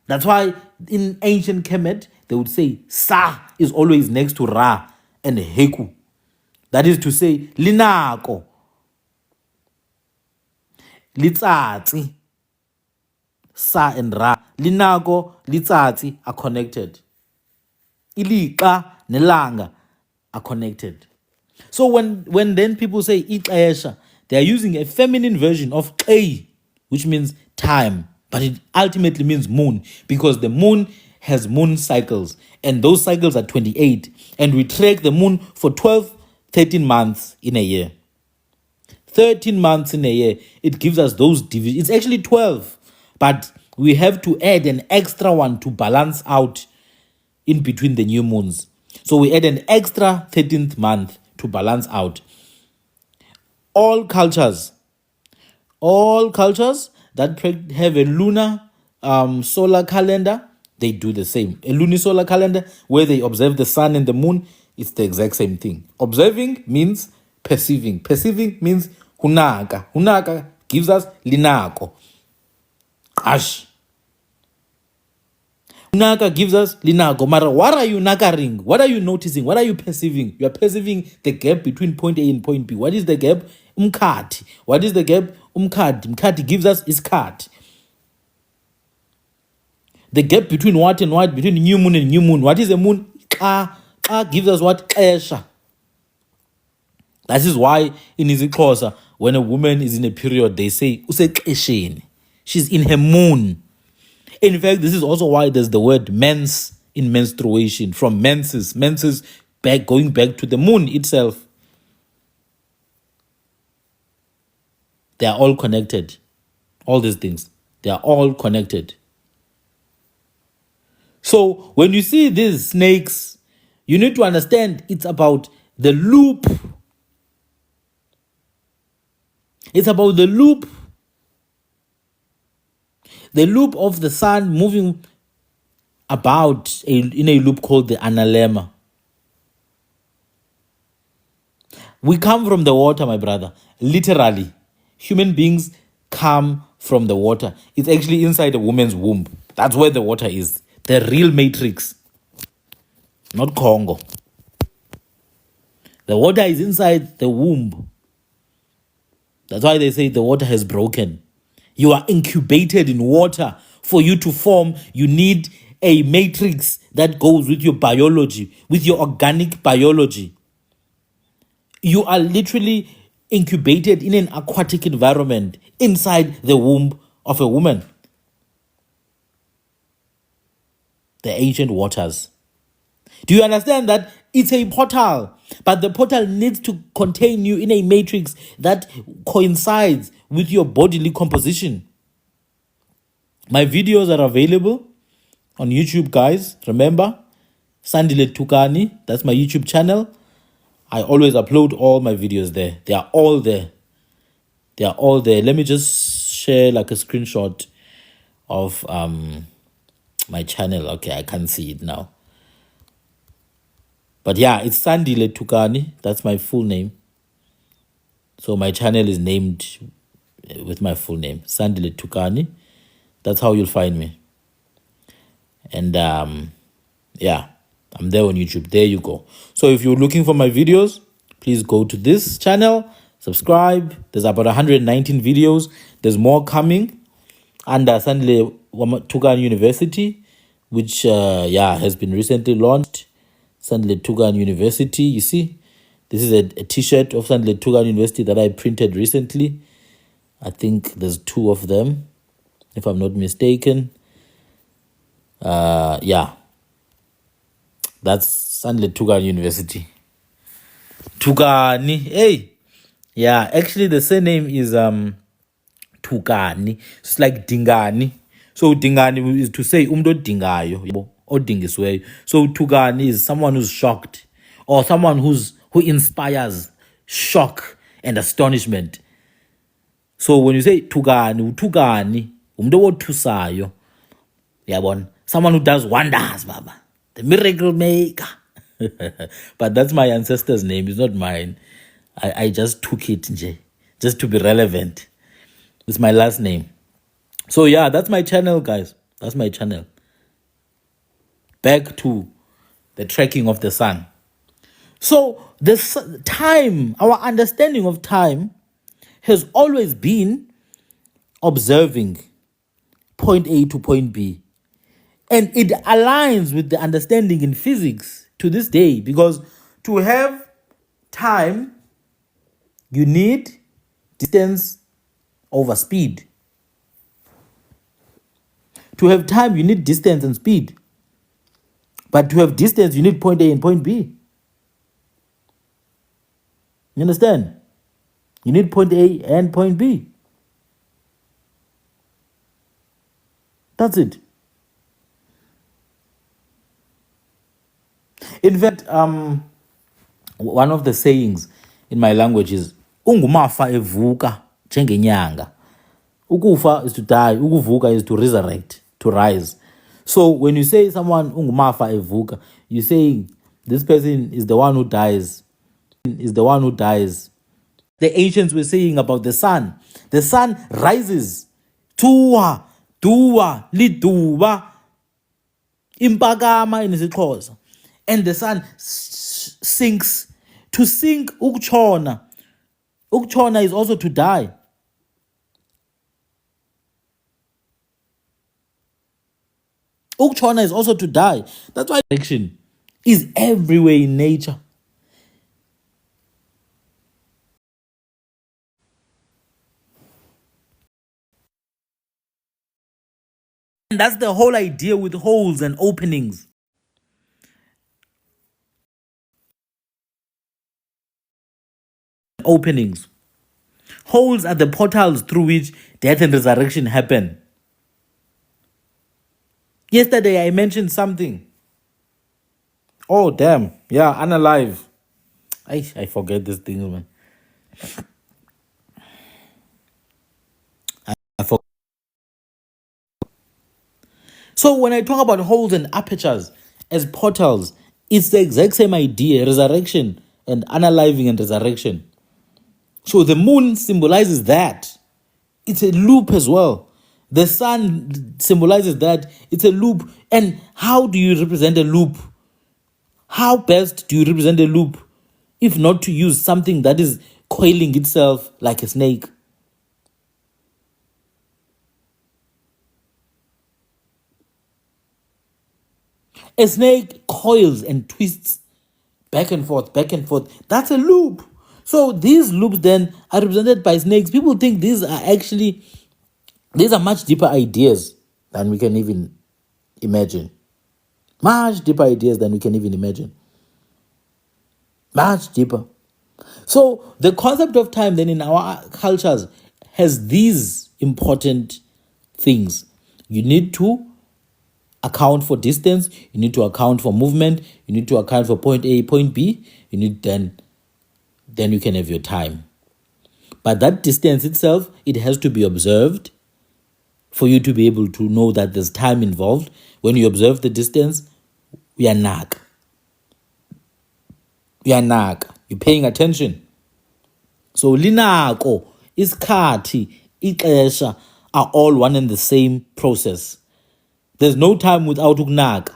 That's why in ancient Kemet, they would say Sa is always next to Ra and Heku. That is to say, Linako, Litsatsi, Sa and Ra. Linako, Litsatsi are connected. Ilika, Nelanga are connected. So when then people say Ixesha, they are using a feminine version of Kei, which means time, but it ultimately means moon, because the moon has moon cycles, and those cycles are 28, and we track the moon for 12, 13 months in a year. 13 months in a year, it gives us those divisions. It's actually 12, but we have to add an extra one to balance out in between the new moons. So we add an extra 13th month to balance out. All cultures that have a lunar solar calendar, they do the same. A lunisolar calendar where they observe the sun and the moon, it's the exact same thing. Observing means perceiving. Perceiving means hunaka. Hunaka gives us linako. Ash. Hunaka gives us linako. Mara, what are you nakaring? What are you noticing? What are you perceiving? You are perceiving the gap between point A and point B. What is the gap? Mkhathi. What is the gap? Mkhathi. Mkhathi gives us iskhathi. The gap between what and what, between new moon and new moon. What is the moon? Ka. Ka gives us what? Esha. That is why in isiXhosa, when a woman is in a period, they say, usekesheni. She's in her moon. In fact, this is also why there's the word mens in menstruation, from menses. Menses going back to the moon itself. They are all connected. All these things, they are all connected. So when you see these snakes, you need to understand it's about the loop. It's about the loop of the sun moving about in a loop called the analemma. We come from the water, my brother. Literally, human beings come from the water. It's actually inside a woman's womb. That's where the water is. The real matrix, not Congo. The water is inside the womb. That's why they say the water has broken. You are incubated in water. For you to form, you need a matrix that goes with your biology, with your organic biology. You are literally incubated in an aquatic environment inside the womb of a woman. The ancient waters. Do you understand that it's a portal, but the portal needs to contain you in a matrix that coincides with your bodily composition? My videos are available on YouTube, guys. Remember, Sandile Tukani, that's my YouTube channel. I always upload all my videos there. They are all there. They are all there. Let me just share like a screenshot of my channel. Okay, I can't see it now. But yeah, it's Sandile Tukani. That's my full name. So my channel is named with my full name, Sandile Tukani. That's how you'll find me. And yeah, I'm there on YouTube. There you go. So if you're looking for my videos, please go to this channel, subscribe. There's about 119 videos. There's more coming under Sandile Tukani University, which has been recently launched. Sandile Tukani University. You see, this is a t-shirt of Sandile Tukani University that I printed recently. I think there's 2 of them, if I'm not mistaken. Yeah, that's Sandile Tukani University. Tukani. Hey. Yeah, actually the surname is Tukani. It's like Dingani. So Dingani is to say umdo dingayo or dingisweyo. So Tukani is someone who's shocked or someone who inspires shock and astonishment. So when you say Tukani, umdo wothusayo. Yabon, someone who does wonders, Baba. The miracle maker. But that's my ancestor's name, it's not mine. I just took it, nje, just to be relevant. It's my last name. So yeah, that's my channel, guys. That's my channel. Back to the tracking of the sun. So this time, our understanding of time has always been observing point A to point B. And it aligns with the understanding in physics to this day, because to have time, you need distance over speed. To have time, you need distance and speed. But to have distance, you need point A and point B. You understand? You need point A and point B. That's it. In fact, one of the sayings in my language is ungumafa evuka njengenyanga. Ukufa is to die, ukuvuka is to resurrect, to rise. So when you say someone ungumafa evuka, you're saying this person is the one who dies, The ancients were saying about the sun. The sun rises. Tuwa, duwa, liduwa, impakama in isiXhosa. And the sun sinks. To sink, ukutshona. Ukutshona is also to die. Ukutshona is also to die. That's why direction is everywhere in nature. And that's the whole idea with holes and openings. Holes are the portals through which death and resurrection happen. Yesterday I mentioned something. Oh, damn. Yeah, unalive. I forget these things, man. I forget. So when I talk about holes and apertures as portals, it's the exact same idea, resurrection and unaliving and resurrection. So the moon symbolizes that. It's a loop as well. The sun symbolizes that. It's a loop. And how do you represent a loop? How best do you represent a loop if not to use something that is coiling itself like a snake? A snake coils and twists back and forth, back and forth. That's a loop. So these loops then are represented by snakes. People think these are much deeper ideas than we can even imagine. Much deeper ideas than we can even imagine. Much deeper. So the concept of time then in our cultures has these important things. You need to account for distance, you need to account for movement, you need to account for point A, point B, you need then you can have your time. But that distance itself, it has to be observed for you to be able to know that there's time involved. When you observe the distance, uyanak. You're paying attention. So linako, iskhathi, ixesha are all one and the same process. There's no time without ukunaka.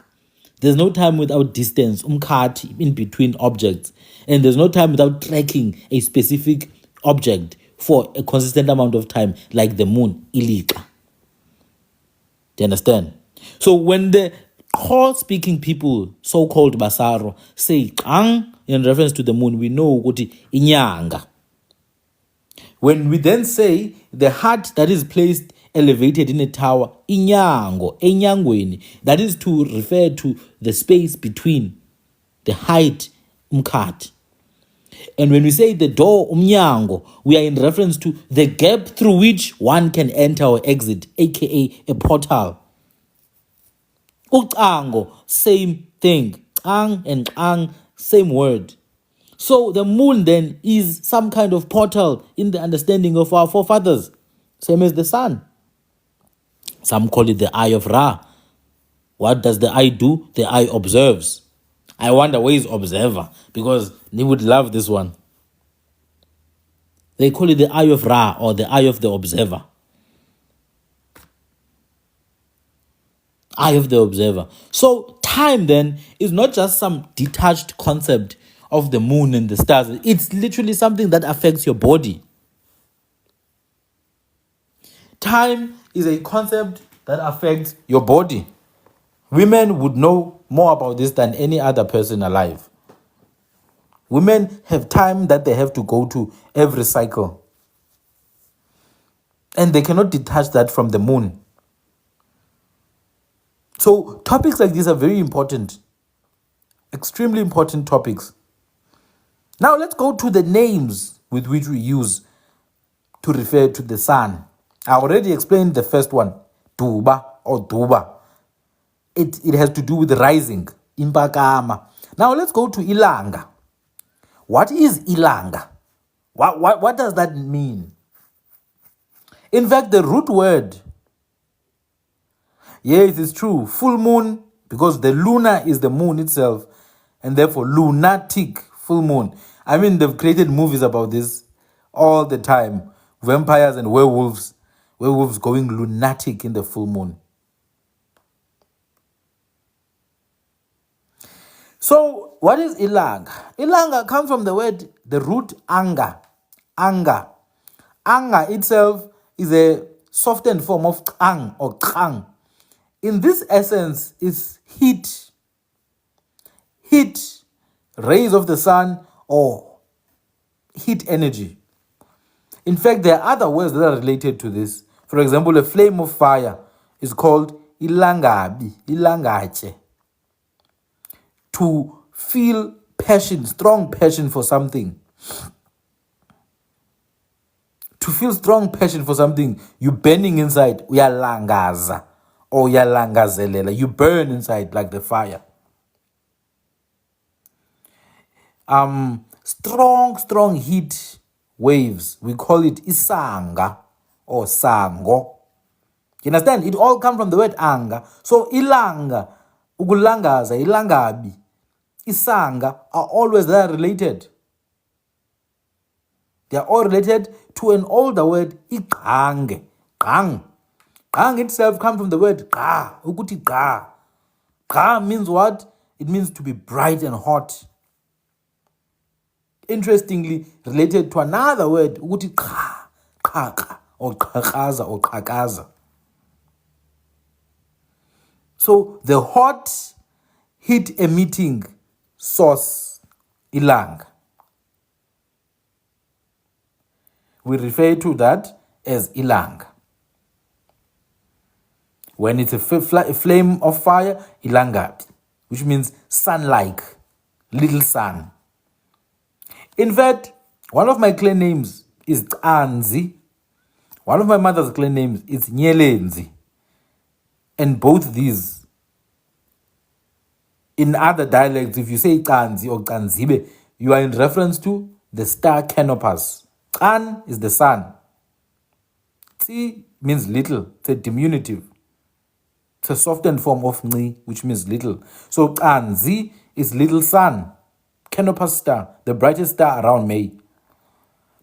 There's no time without distance, mkhathi, in between objects. And there's no time without tracking a specific object for a consistent amount of time, like the moon, iliqa. Do you understand? So when the Kho-speaking people, so-called Basaro, say Kang in reference to the moon, we know ukuthi inyanga. When we then say the heart that is placed elevated in a tower, inyango, enyangweni, that is to refer to the space between the height, mkhathi. And when we say the door, umnyango, we are in reference to the gap through which one can enter or exit, aka a portal. Ucango, same thing. Ang and ang, same word. So the moon then is some kind of portal in the understanding of our forefathers, same as the sun. Some call it the eye of Ra. What does the eye do? The eye observes. I wonder where is observer, because they would love this one. They call it the eye of Ra, or the eye of the observer. Eye of the observer. So time then is not just some detached concept of the moon and the stars. It's literally something that affects your body. Time is a concept that affects your body. Women would know more about this than any other person alive. Women have time that they have to go to every cycle. And they cannot detach that from the moon. So topics like these are very important. Extremely important topics. Now let's go to the names with which we use to refer to the sun. I already explained the first one, Duba or Duba. It has to do with rising, Impakama. Now let's go to Ilanga. What is Ilanga? What does that mean? In fact, the root word, yes, it's true, full moon, because the luna is the moon itself, and therefore lunatic, full moon. I mean, they've created movies about this all the time. Vampires and werewolves going lunatic in the full moon. So, what is Ilanga? Ilanga comes from the root anga. Anga. Anga itself is a softened form of kang or kang. In this essence, is heat, rays of the sun, or heat energy. In fact, there are other words that are related to this. For example, a flame of fire is called ilangabi, ilangache. To feel passion, strong passion for something. To feel strong passion for something, you're burning inside, uyalangaza or uyalangazelela. You burn inside like the fire. Strong heat waves, we call it isanga or sango. You understand? It all comes from the word anga. So ilanga, ukulangaza, ilangabi, isanga are always there related. They are all related to an older word, iqange. Qang. Qang itself comes from the word qa, ukuti qa. Qa means what? It means to be bright and hot. Interestingly related to another word, ukuthi qha, or qhaqaza or qhakaza. So the hot heat emitting source, ilanga, we refer to that as ilanga. When it's a flame of fire, ilangabi, which means sun-like, little sun. In fact, one of my clan names is Anzi. One of my mother's clan names is Nyelenzi. And both these, in other dialects, if you say Kanzi or Kanzibe, you are in reference to the star Canopus. Kan is the sun. Tsi means little. It's a diminutive. It's a softened form of Ni, which means little. So Kanzi is little sun. Canopus star, the brightest star around May.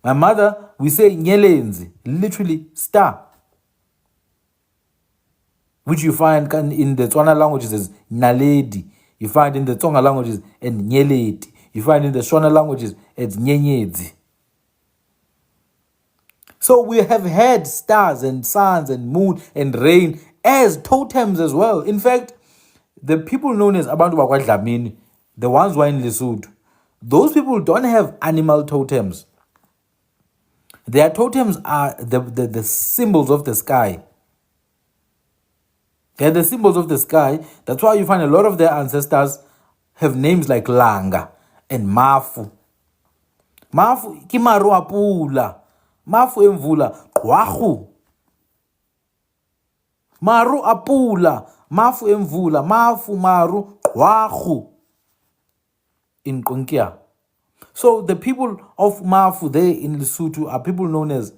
My mother, we say Nyelenzi, literally star, which you find in the Tswana languages as Naledi. You find in the Tsonga languages as Nyeledi. You find in the Shona languages as Nyenyedzi. So we have had stars and suns and moon and rain as totems as well. In fact, the people known as Abantu Bakwadlamini, the ones who are in Lesotho, those people don't have animal totems. Their totems are the symbols of the sky. They're the symbols of the sky. That's why you find a lot of their ancestors have names like Langa and Mafu. Mafu ki maru a pula. Mafu emvula. Qwahu. Maru a pula. Mafu emvula. Mafu maru qwahu. In Qonkia. So the people of Mafu there in Lesotho are people known as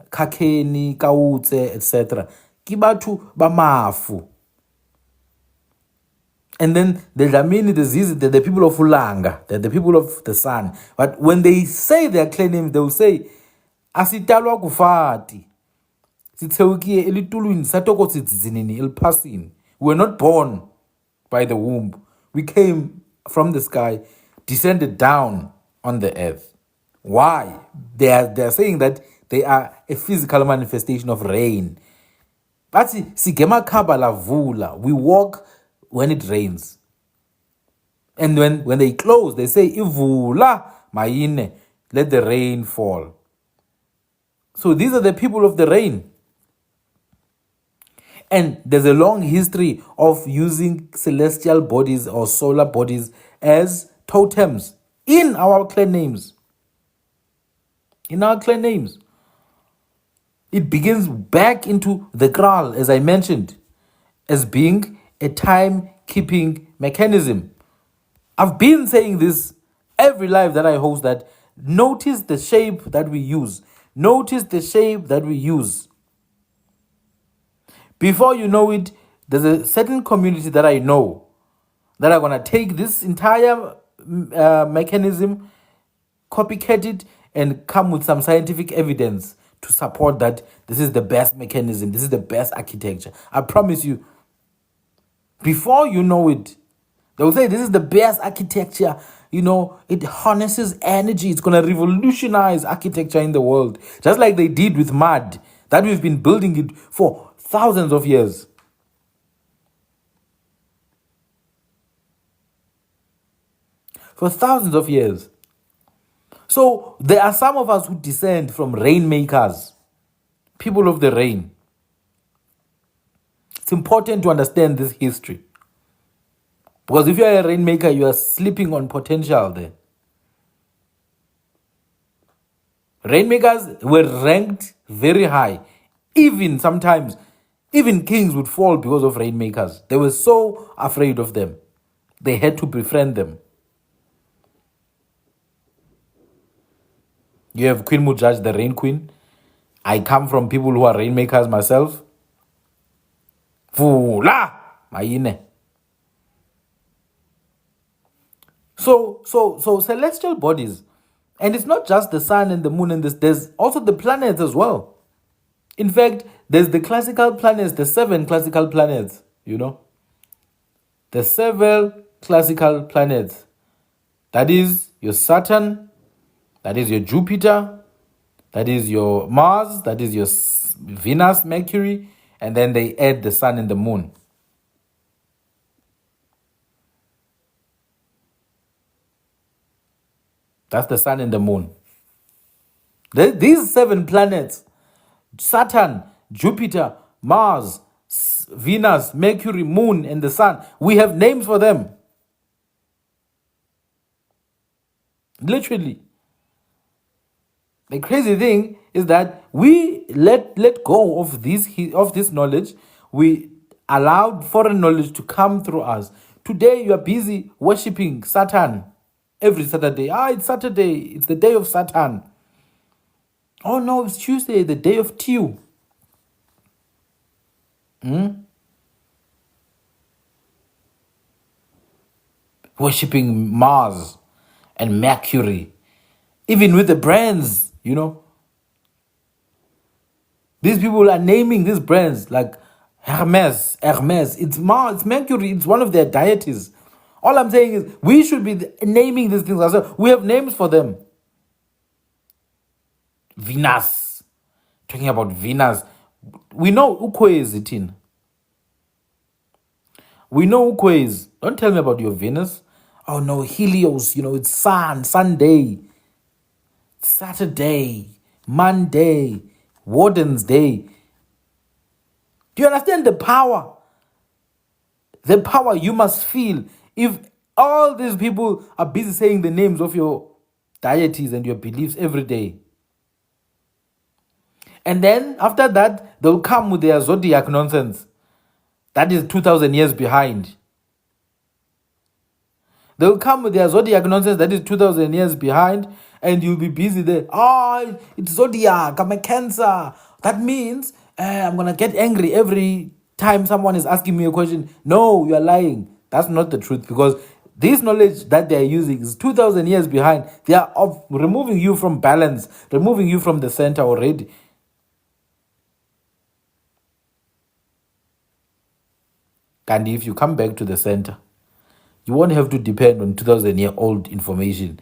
Kakeni, Kautse, etc. Kibatu ba Mafu. And then the Dlamini, the Zizi, they're the people of Ulanga. They're the people of the sun. But when they say their clan names, they will say, Asitalwa kufati. Siteukie elitulwini satoko tsizinini ilpasini. We were not born by the womb. We came from the sky, descended down on the earth. Why? They are saying that they are a physical manifestation of rain. But sigema kaba la vula. We walk when it rains. And when they close, they say, Ivula maine, let the rain fall. So these are the people of the rain. And there's a long history of using celestial bodies or solar bodies as totems in our clan names. In our clan names. It begins back into the Kral, as I mentioned, as being a time-keeping mechanism. I've been saying this every live that I host, that notice the shape that we use. Notice the shape that we use. Before you know it, there's a certain community that I know that are going to take this entire mechanism, copycat it, and come with some scientific evidence to support that this is the best mechanism, this is the best architecture. I promise you, before you know it, they will say this is the best architecture. You know, it harnesses energy. It's going to revolutionize architecture in the world. Just like they did with mud, that we've been building it for thousands of years. For thousands of years. So there are some of us who descend from rainmakers, people of the rain. It's important to understand this history. Because if you are a rainmaker, you are sleeping on potential there. Rainmakers were ranked very high. Even sometimes, even kings would fall because of rainmakers. They were so afraid of them. They had to befriend them. You have Queen Mujaj, the rain queen. I come from people who are rainmakers myself. Vula! Maine. So celestial bodies, and it's not just the sun and the moon and this, there's also the planets as well. In fact, there's the classical planets, the 7 classical planets, you know. The 7 classical planets. That is your Saturn, that is your Jupiter, that is your Mars, that is your Venus, Mercury, and then they add the sun and the moon. That's the sun and the moon. These 7 planets, Saturn, Jupiter, Mars, Venus, Mercury, Moon, and the sun, we have names for them. Literally. The crazy thing is that we let go of this knowledge. We allowed foreign knowledge to come through us. Today you are busy worshipping Saturn every Saturday. It's Saturday. It's the day of Saturn. Oh no, it's Tuesday, the day of Tew. Worshipping Mars and Mercury. Even with the brands, you know. These people are naming these brands like Hermes. It's Mars, it's Mercury, it's one of their deities. All I'm saying is we should be naming these things ourselves. We have names for them. Venus. Talking about Venus. We know Ukwe is it in. We know Ukwe is. Don't tell me about your Venus. Oh no, Helios, it's Sunday, Saturday, Monday, Warden's Day. Do you understand the power? The power you must feel if all these people are busy saying the names of your deities and your beliefs every day. And then after that, they'll come with their zodiac nonsense. That is 2,000 years behind. They'll come with their zodiac nonsense that is 2,000 years behind, and you'll be busy there. Oh, it's zodiac, I'm a Cancer. That means I'm going to get angry every time someone is asking me a question. No, you are lying. That's not the truth, because this knowledge that they are using is 2,000 years behind. They are removing you from balance, removing you from the center already. And if you come back to the center, you won't have to depend on 2,000-year-old information.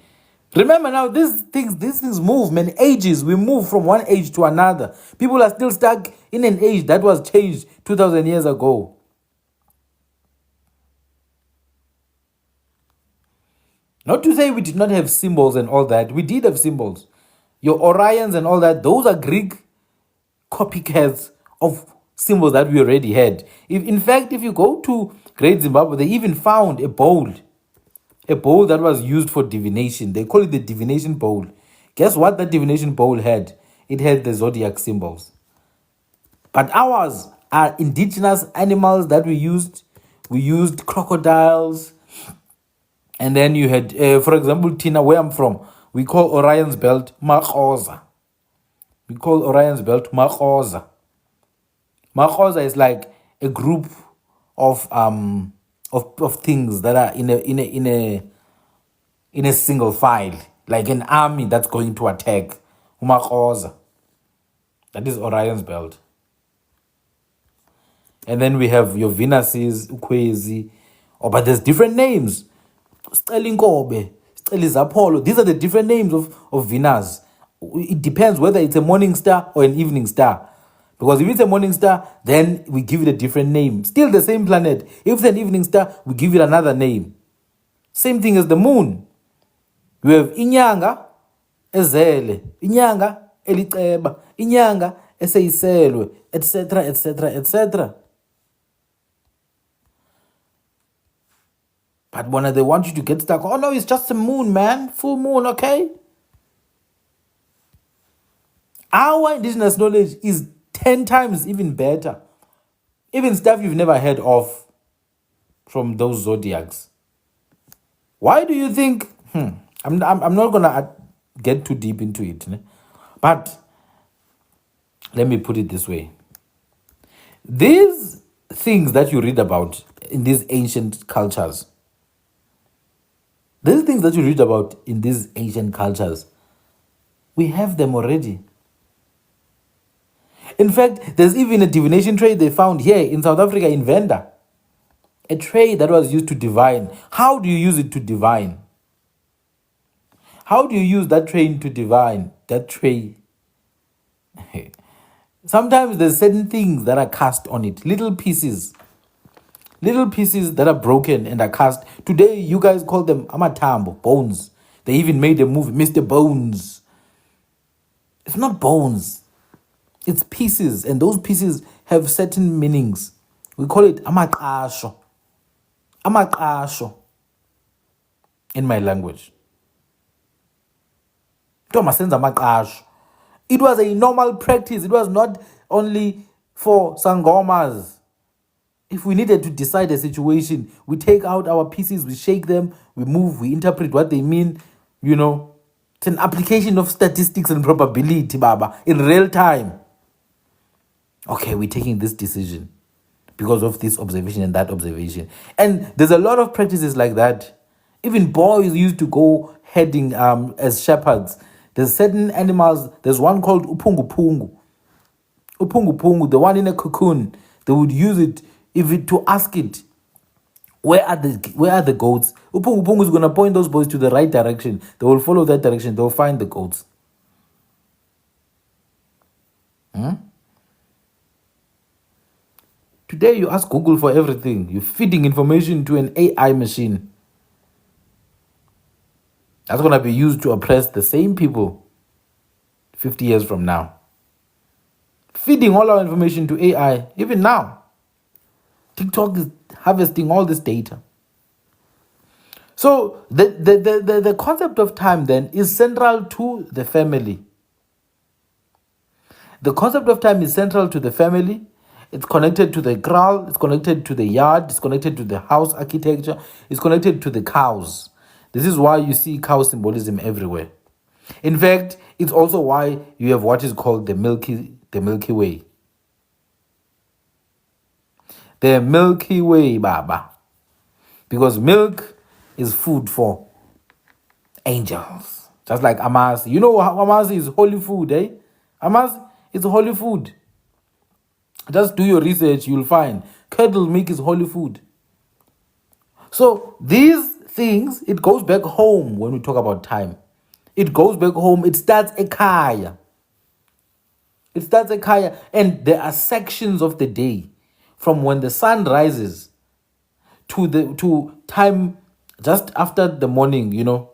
Remember now, these things move, man. Ages, we move from one age to another. People are still stuck in an age that was changed 2,000 years ago. Not to say we did not have symbols and all that. We did have symbols. Your Orions and all that, those are Greek copycats of symbols that we already had. In fact, if you go to Great Zimbabwe, they even found a bowl that was used for divination. They call it the divination bowl. Guess what that divination bowl had? It had the zodiac symbols. But ours are indigenous animals that we used. We used crocodiles. And then you had, for example, Tina, where I'm from, we call Orion's belt Makhoza. We call Orion's belt Makhoza. Makhoza is like a group of things that are in a single file, like an army that's going to attack. Umakhoza. That is Orion's belt. And then we have your Venuses, Ukwezi. Oh, but there's different names. Stelinkobe, Stelizapolo. These are the different names of Venus. It depends whether it's a morning star or an evening star. Because if it's a morning star, then we give it a different name. Still the same planet. If it's an evening star, we give it another name. Same thing as the moon. We have inyanga ezele, inyanga eliceba, inyanga eseyiselwe, etc., etc., etc. But when they want you to get stuck, oh no, it's just a moon, man. Full moon, okay? Our indigenous knowledge is 10 times even better. Even stuff you've never heard of from those zodiacs. Why do you think? I'm not gonna get too deep into it, but let me put it this way: these things that you read about in these ancient cultures, we have them already. In fact, there's even a divination tray they found here in South Africa in Venda. A tray that was used to divine. How do you use it to divine? How do you use that tray to divine? That tray. Sometimes there's certain things that are cast on it. Little pieces that are broken and are cast. Today, you guys call them amatambo, bones. They even made a movie, Mr. Bones. It's not bones. It's pieces, and those pieces have certain meanings. We call it amaqasho. Amaqasho in my language. It was a normal practice. It was not only for sangomas. If we needed to decide a situation, we take out our pieces, we shake them, we move, we interpret what they mean. It's an application of statistics and probability, Baba, in real time. Okay, we're taking this decision because of this observation and that observation. And there's a lot of practices like that. Even boys used to go heading as shepherds. There's certain animals. There's one called upungu-pungu. Upungu-pungu, the one in a cocoon. They would use it to ask it, where are the goats? Upungu-pungu is going to point those boys to the right direction. They will follow that direction. They will find the goats. Today, you ask Google for everything. You're feeding information to an AI machine. That's going to be used to oppress the same people 50 years from now. Feeding all our information to AI, even now. TikTok is harvesting all this data. So the concept of time then is central to the family. The concept of time is central to the family. It's connected to the kraal, it's connected to the yard, it's connected to the house architecture, it's connected to the cows. This is why you see cow symbolism everywhere. In fact, it's also why you have what is called the Milky Way. The Milky Way, Baba. Because milk is food for angels. Just like amasi. You know amasi is holy food, eh? Amasi is holy food. Just do your research, you'll find cattle milk is holy food. So these things, it goes back home when we talk about time. It goes back home. It starts a kaya. It starts a kaya. And there are sections of the day from when the sun rises to time just after the morning, you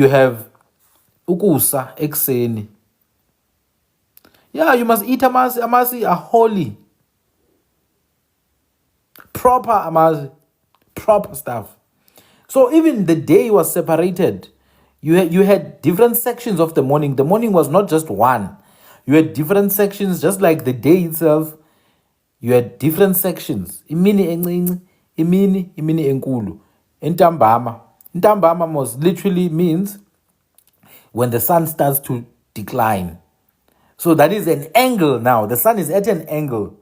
have ukusa ekseni. Yeah, you must eat amasi. Amasi are holy. Proper amasi. Proper stuff. So even the day was separated. You had different sections of the morning. The morning was not just one. You had different sections, just like the day itself. You had different sections. Imini encinci, imini enkulu. Intambama. Intambama most literally means when the sun starts to decline. So that is an angle now. The sun is at an angle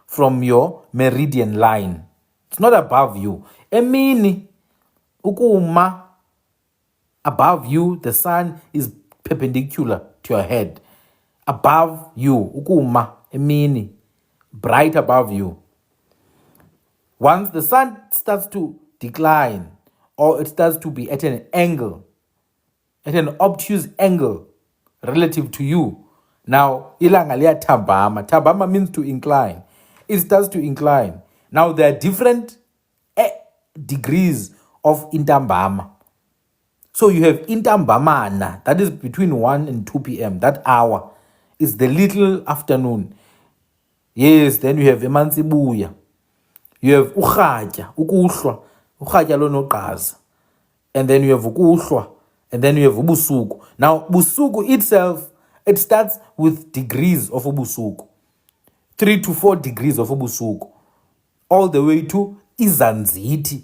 from your meridian line. It's not above you. Emini, ukuma, above you, the sun is perpendicular to your head. Above you, ukuma, emini, bright above you. Once the sun starts to decline, or it starts to be at an angle, at an obtuse angle relative to you, now ilanga liyathabhama. Thabhama means to incline. It starts to incline. Now there are different degrees of intambama. So you have intambamana, that is between 1 and 2 p.m. That hour is the little afternoon. Yes, then you have emantsibuya. You have ukhatya, ukuhlwa, ukhatya lonoqaza. And then you have ukuhlwa, and then you have ubusuku. Now, busuku itself, it starts with degrees of ubusuku. 3 to 4 degrees of ubusuku. All the way to izanziti.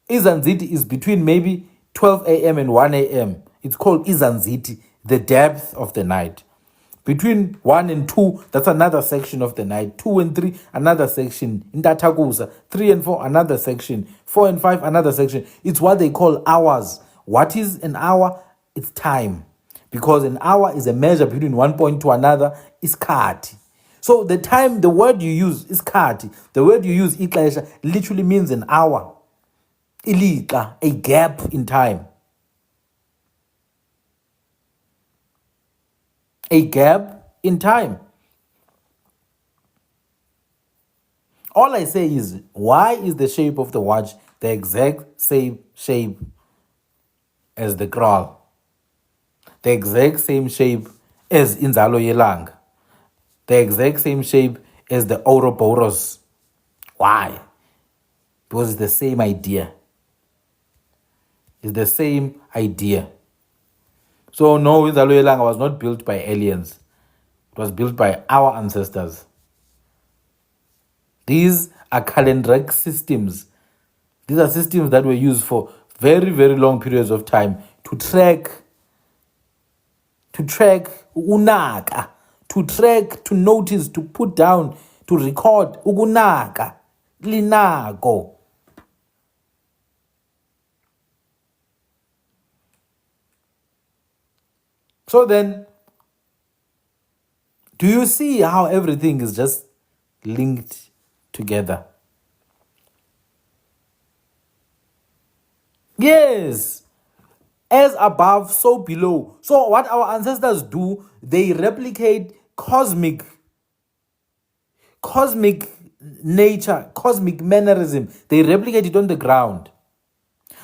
Izanziti is between maybe 12 a.m. and 1 a.m. It's called izanziti, the depth of the night. Between 1 and 2, that's another section of the night. 2 and 3, another section. Intatakusa. 3 and 4, another section. 4 and 5, another section. It's what they call hours. What is an hour? It's time. Because an hour is a measure between one point to another, iskhathi. So the time, the word you use, iskhathi, the word you use, ixesha, literally means an hour. Iliqa, a gap in time. A gap in time. All I say is, why is the shape of the watch the exact same shape as the kraal? The exact same shape as inzalo yelanga. The exact same shape as the Ouroboros. Why? Because it's the same idea. It's the same idea. So no, inzalo yelanga was not built by aliens. It was built by our ancestors. These are calendric systems. These are systems that were used for very, very long periods of time to track unaka, to track, to notice, to put down, to record ukunaka, linako. So then, do you see how everything is just linked together? Yes. As above, so below. So what our ancestors do, they replicate cosmic nature, cosmic mannerism. They replicate it on the ground.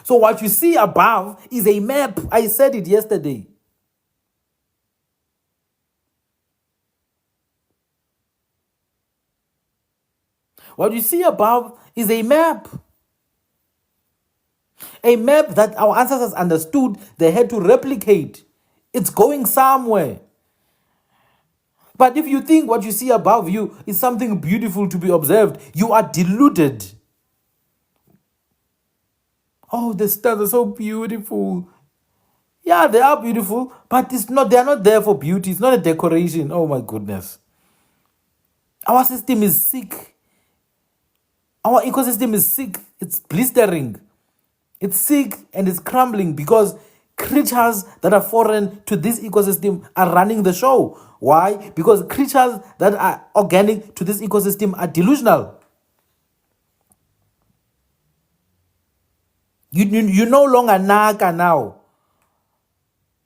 So what you see above is a map. I said it yesterday. What you see above is a map. A map that our ancestors understood they had to replicate. It's going somewhere. But if you think what you see above you is something beautiful to be observed, you are deluded. Oh, the stars are so beautiful. Yeah, they are beautiful, but they are not there for beauty. It's not a decoration. Oh my goodness. Our system is sick. Our ecosystem is sick. It's blistering. It's sick and it's crumbling because creatures that are foreign to this ecosystem are running the show. Why? Because creatures that are organic to this ecosystem are delusional. You no longer naka now.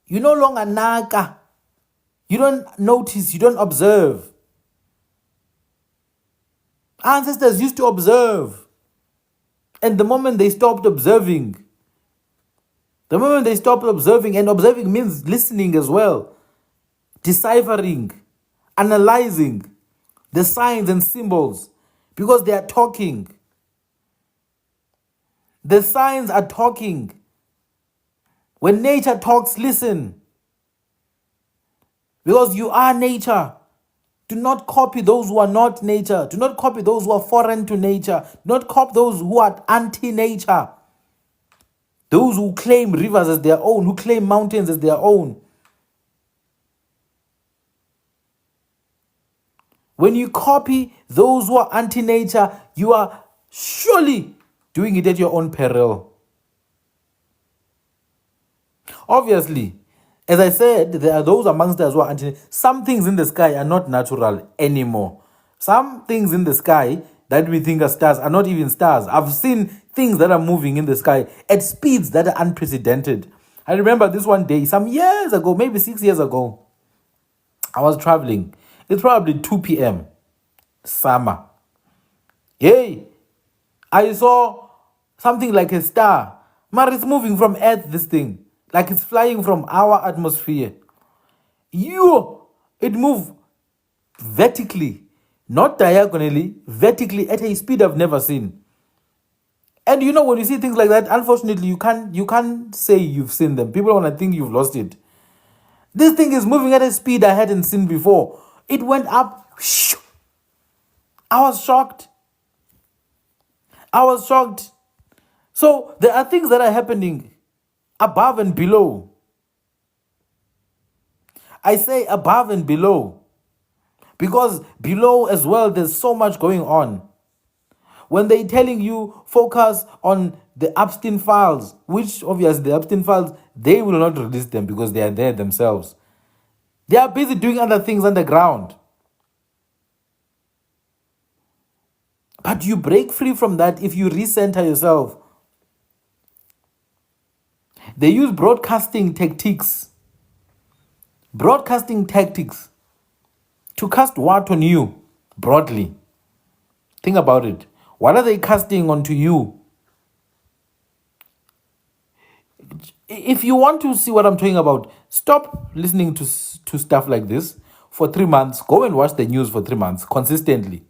You no longer naka. You don't notice, you don't observe. Ancestors used to observe. And the moment they stopped observing, and observing means listening as well, deciphering, analyzing the signs and symbols, because they are talking. The signs are talking. When nature talks, listen. Because you are nature. Do not copy those who are not nature. Do not copy those who are foreign to nature. Do not copy those who are anti-nature. Those who claim rivers as their own, who claim mountains as their own. When you copy those who are anti-nature, you are surely doing it at your own peril. Obviously, as I said, there are those amongst us who are anti. Some things in the sky are not natural anymore. Some things in the sky that we think are stars are not even stars. I've seen things that are moving in the sky at speeds that are unprecedented. I remember this one day, some years ago, maybe 6 years ago, I was traveling. It's probably 2 p.m. summer. Hey, I saw something like a star. But it's moving from Earth, this thing. Like it's flying from our atmosphere. It moved vertically, not diagonally, vertically at a speed I've never seen. And when you see things like that, unfortunately, you can't say you've seen them. People want to think you've lost it. This thing is moving at a speed I hadn't seen before. It went up. I was shocked. So there are things that are happening above and below. I say above and below because below as well, there's so much going on. When they're telling you focus on the Epstein files, which obviously the Epstein files, they will not release them because they are there themselves. They are busy doing other things underground. But you break free from that if you recenter yourself. They use broadcasting tactics to cast what on you broadly. Think about it. What are they casting onto you? If you want to see what I'm talking about, stop listening to stuff like this for 3 months. Go and watch the news for 3 months consistently.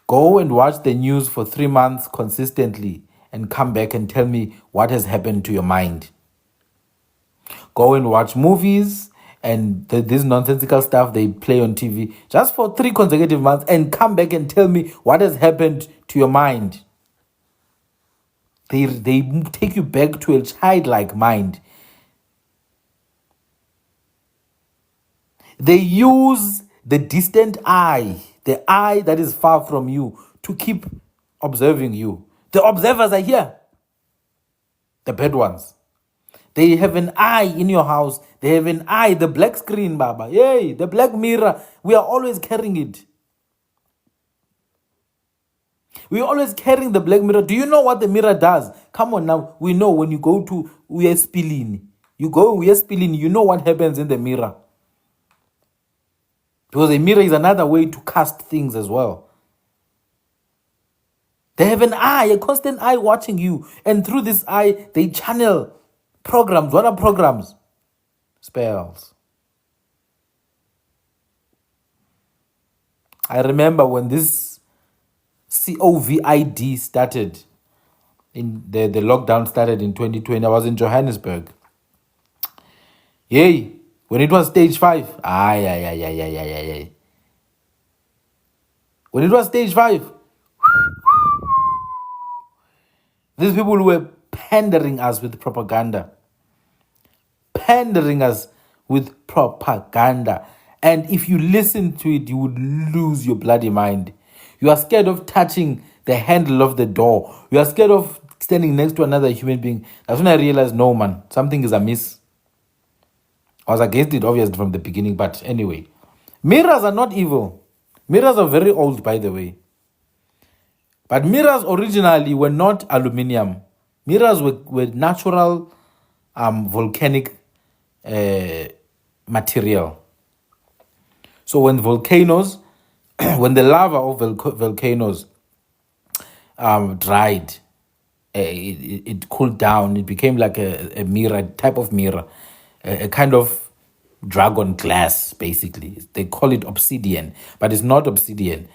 Go and watch the news for 3 months consistently and come back and tell me what has happened to your mind. Go and watch movies and this nonsensical stuff they play on TV just for 3 consecutive months and come back and tell me what has happened to your mind. They take you back to a childlike mind. They use the distant eye, the eye that is far from you, to keep observing you. The observers are here, the bad ones. They have an eye in your house. They have an eye, the black screen, Baba. Yay, the black mirror. We are always carrying it. We're always carrying the black mirror. Do you know what the mirror does? Come on now. We know when you go to Uyespilini. You go Uyespilini, you know what happens in the mirror. Because a mirror is another way to cast things as well. They have an eye, a constant eye watching you. And through this eye, they channel programs. What are programs? Spells. I remember when this COVID started, In the lockdown started in 2020. I was in Johannesburg. Yay! When it was stage 5. Ay, ay, ay, ay, ay, ay, ay, ay. When it was stage 5, these people were pandering us with propaganda. Pandering us with propaganda. And if you listen to it, you would lose your bloody mind. You are scared of touching the handle of the door. You are scared of standing next to another human being. That's when I realized, no, man, something is amiss. I was against it, obviously, from the beginning. But anyway, mirrors are not evil. Mirrors are very old, by the way. But mirrors originally were not aluminium. Mirrors were natural volcanic material. So when volcanoes, when the lava of volcanoes dried, it cooled down. It became like a mirror, type of mirror, a kind of dragon glass, basically. They call it obsidian, but it's not obsidian.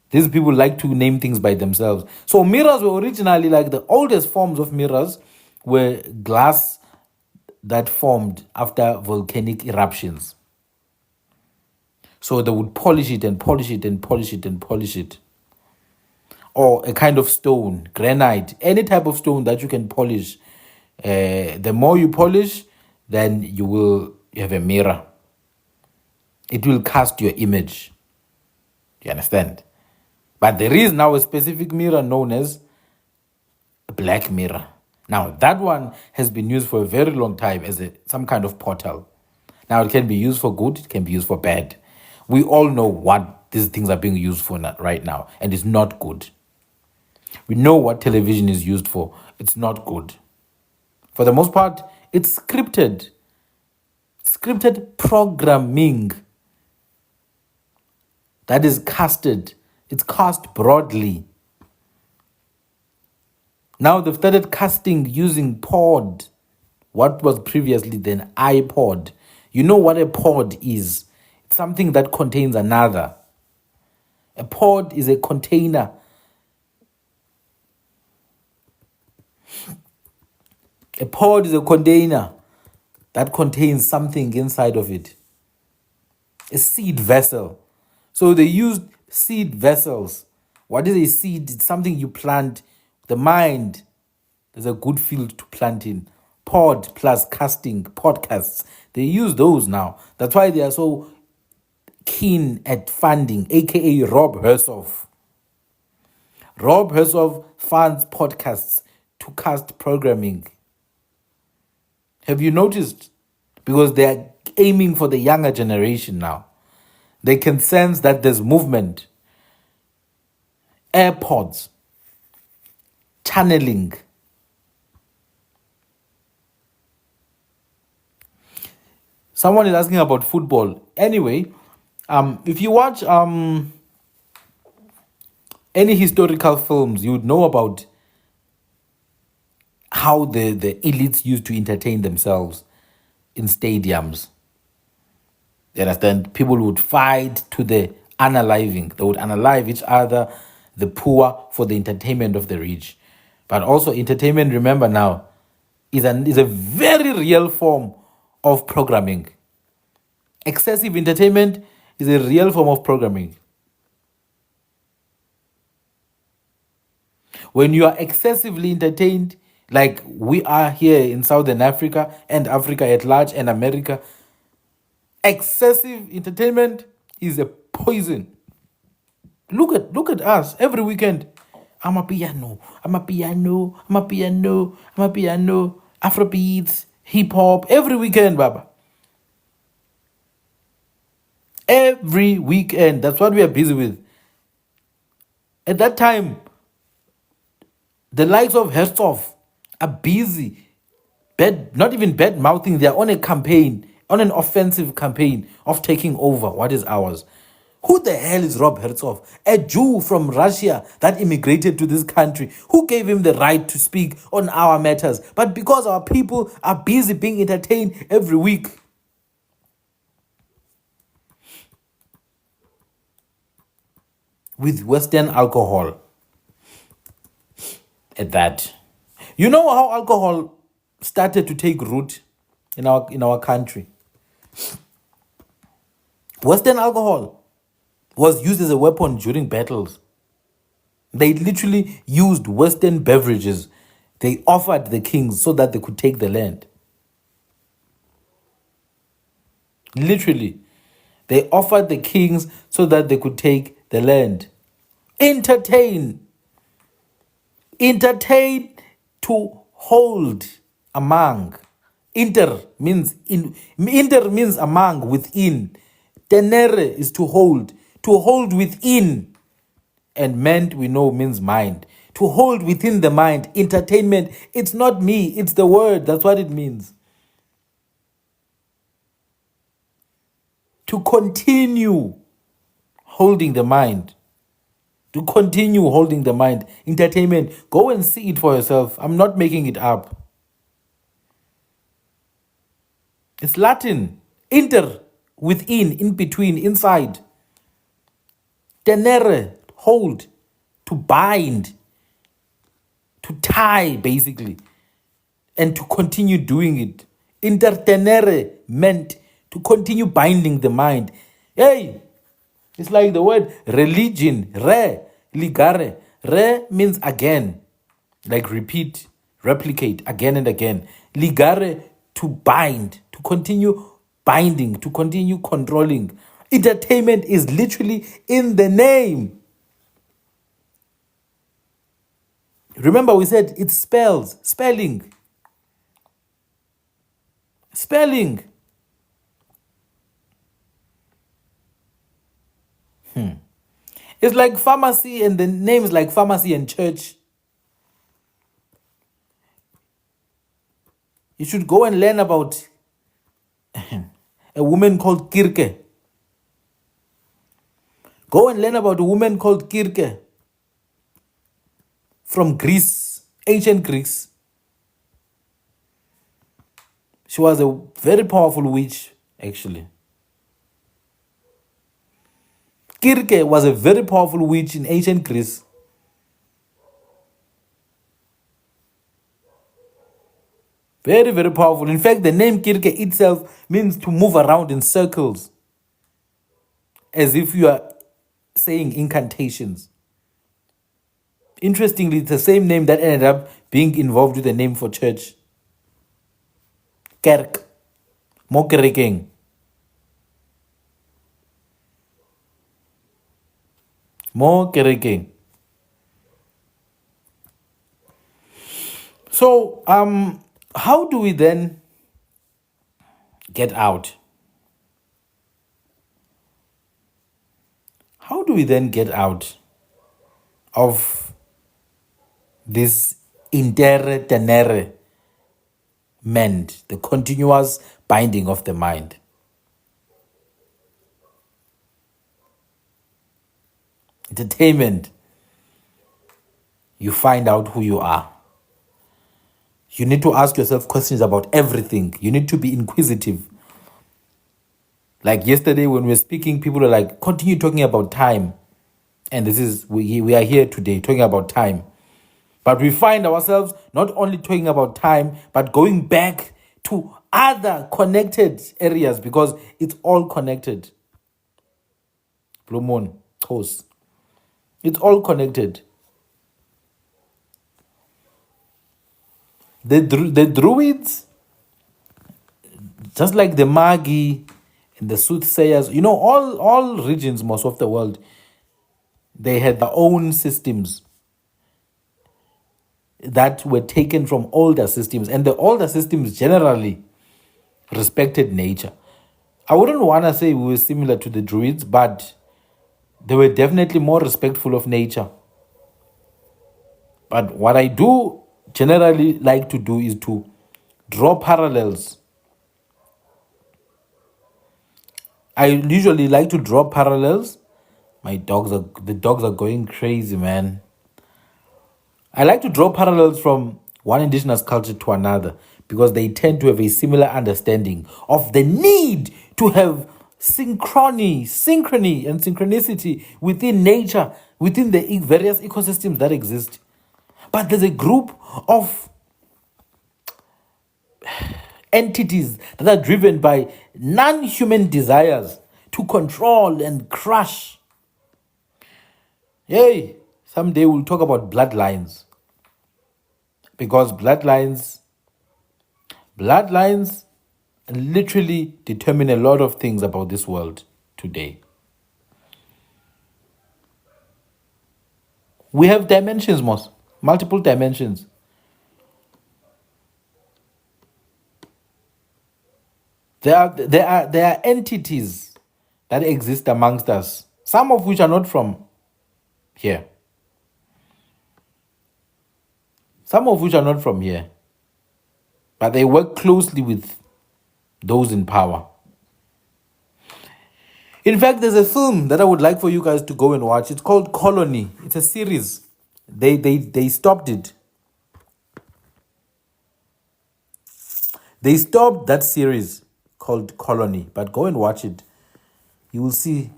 These people like to name things by themselves. So mirrors were originally, like, the oldest forms of mirrors were glass that formed after volcanic eruptions. So they would polish it and polish it and polish it and polish it. Or a kind of stone, granite, any type of stone that you can polish. The more you polish, then you have a mirror. It will cast your image. You understand? But there is now a specific mirror known as a black mirror. Now, that one has been used for a very long time as some kind of portal. Now, it can be used for good, it can be used for bad. We all know what these things are being used for right now, and it's not good. We know what television is used for. It's not good. For the most part, it's scripted. Scripted programming that is casted. It's cast broadly. Now they've started casting using pod, what was previously then iPod. You know what a pod is? It's something that contains another. A pod is a container. A pod is a container that contains something inside of it. A seed vessel. So they used seed vessels. What is a seed? It's something you plant. The mind is a good field to plant in. Pod plus casting, podcasts. They use those now. That's why they are so keen at funding, aka Rob Hersoff. Rob Hersoff funds podcasts to cast programming. Have you noticed? Because they are aiming for the younger generation now. They can sense that there's movement. AirPods, channeling. Someone is asking about football. Anyway, if you watch any historical films, you would know about how the elites used to entertain themselves in stadiums. You understand? People would fight to the unaliving. They would unalive each other, the poor, for the entertainment of the rich. But also entertainment, remember now, is a very real form of programming. Excessive entertainment is a real form of programming. When you are excessively entertained, like we are here in Southern Africa and Africa at large and America, excessive entertainment is a poison. Look at us every weekend. I'm a piano, Afrobeats, hip hop, every weekend, Baba. Every weekend. That's what we are busy with. At that time, the likes of Herstov are busy, not even bad mouthing. They are on a campaign, on an offensive campaign of taking over what is ours. Who the hell is Rob Herzog? A Jew from Russia that immigrated to this country. Who gave him the right to speak on our matters? But because our people are busy being entertained every week. With Western alcohol. At that. You know how alcohol started to take root in our country? Western alcohol was used as a weapon during battles. They literally used Western beverages. They offered the kings so that they could take the land. Literally. They offered the kings so that they could take the land. Entertain. Entertain, to hold, among. Inter means among, within. Tenere is to hold. To hold within. And meant, we know, means mind. To hold within the mind. Entertainment. It's not me, it's the word. That's what it means. To continue holding the mind. To continue holding the mind. Entertainment. Go and see it for yourself. I'm not making it up. It's Latin. Inter, within, in between, inside. Tenere, hold. To bind. To tie, basically. And to continue doing it. Intertenere meant to continue binding the mind. Hey, it's like the word religion. Re, ligare. Re means again. Like repeat, replicate again and again. Ligare, to bind, to continue binding, to continue controlling. Entertainment is literally in the name. Remember, we said it spells, spelling. Spelling. It's like pharmacy, and the name is like pharmacy and church. You should go and learn about a woman called Kirke. Go and learn about a woman called Kirke from Greece, ancient Greeks. She was a very powerful witch, actually. Kirke was a very powerful witch in ancient Greece. Very, very powerful. In fact, the name Kirke itself means to move around in circles, as if you are saying incantations. Interestingly, it's the same name that ended up being involved with the name for church. Kerk. Mo kerekeng. Mo kerekeng. So, how do we then get out? How do we then get out of this intere tenere meant, the continuous binding of the mind? Entertainment. You find out who you are. You need to ask yourself questions about everything. You need to be inquisitive. Like yesterday when we were speaking, people are like, continue talking about time. And this is, we are here today talking about time. But we find ourselves not only talking about time, but going back to other connected areas, because it's all connected. Blue Moon, Toast. It's all connected. The Druids, just like the Magi and the soothsayers, all regions, most of the world, they had their own systems that were taken from older systems. And the older systems generally respected nature. I wouldn't want to say we were similar to the Druids, but they were definitely more respectful of nature. But what I do generally like to do is to draw parallels. I usually like to draw parallels. The dogs are going crazy, man. I like to draw parallels from one indigenous culture to another, because they tend to have a similar understanding of the need to have synchrony and synchronicity within nature, within the various ecosystems that exist. But there's a group of entities that are driven by non-human desires to control and crush. Hey, someday we'll talk about bloodlines, because bloodlines literally determine a lot of things about this world today. We have dimensions, multiple dimensions. There are entities that exist amongst us, some of which are not from here. Some of which are not from here, but they work closely with those in power. In fact, there's a film that I would like for you guys to go and watch. It's called Colony. It's a series. They stopped it. They stopped that series called Colony, but go and watch it. You will see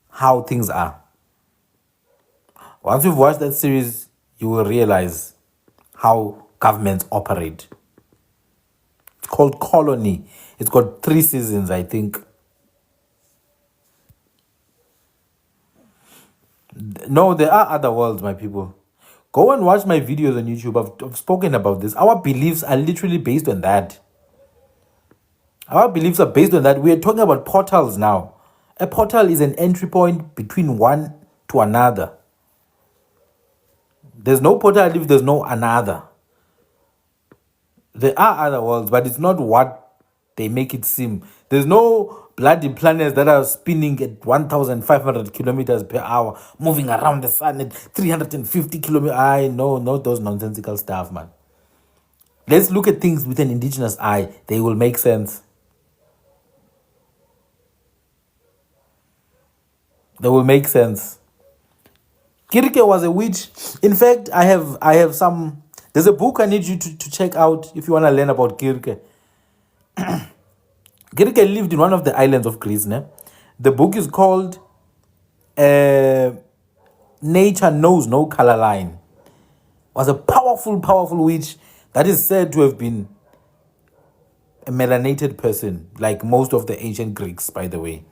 how things are. Once you've watched that series, you will realize how governments operate. It's called Colony. It's got 3 seasons, I think. No, there are other worlds, my people. Go and watch my videos on YouTube. I've spoken about this. Our beliefs are literally based on that. Our beliefs are based on that. We are talking about portals now. A portal is an entry point between one to another. There's no portal if there's no another. There are other worlds, but it's not what they make it seem. There's no bloody planets that are spinning at 1,500 kilometers per hour, moving around the sun at 350 kilometers. I know, not those nonsensical stuff, man. Let's look at things with an indigenous eye. They will make sense. They will make sense. Kirke was a witch. In fact, I have some. There's a book I need you to check out if you want to learn about Kirke. Kirke lived in one of the islands of Greece. Ne? The book is called Nature Knows No Color Line. Was a powerful witch that is said to have been a melanated person, like most of the ancient Greeks, by the way.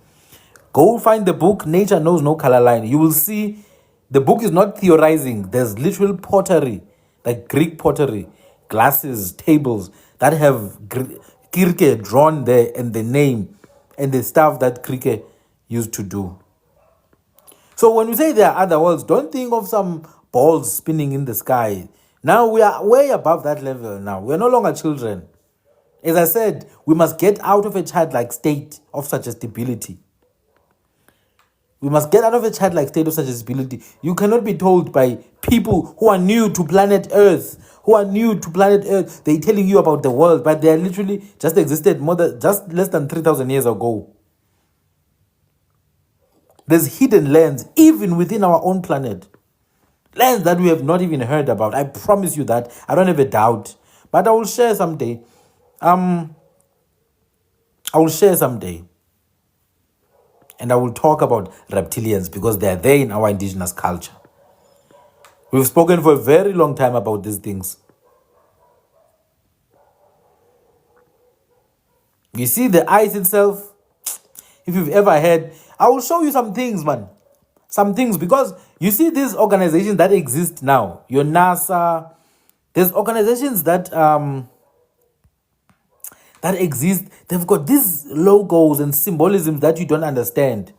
Go find the book, Nature Knows No Color Line. You will see the book is not theorizing. There's literal pottery, like Greek pottery, glasses, tables that have Kirke drawn there, and the name and the stuff that Kirke used to do. So when we say there are other worlds, don't think of some balls spinning in the sky. Now we are way above that level now. We're no longer children. As I said, we must get out of a childlike state of suggestibility. We must get out of a childlike state of suggestibility. You cannot be told by people who are new to planet Earth, they're telling you about the world, but they are literally just existed just less than 3,000 years ago. There's hidden lands even within our own planet. Lands that we have not even heard about. I promise you that. I don't have a doubt. But I will share someday. And I will talk about reptilians because they are there in our indigenous culture. We've spoken for a very long time about these things. You see the ice itself, if you've ever heard, I will show you some things, man. Some things, because you see these organizations that exist now, your NASA, there's organizations that exist. They've got these logos and symbolisms that you don't understand.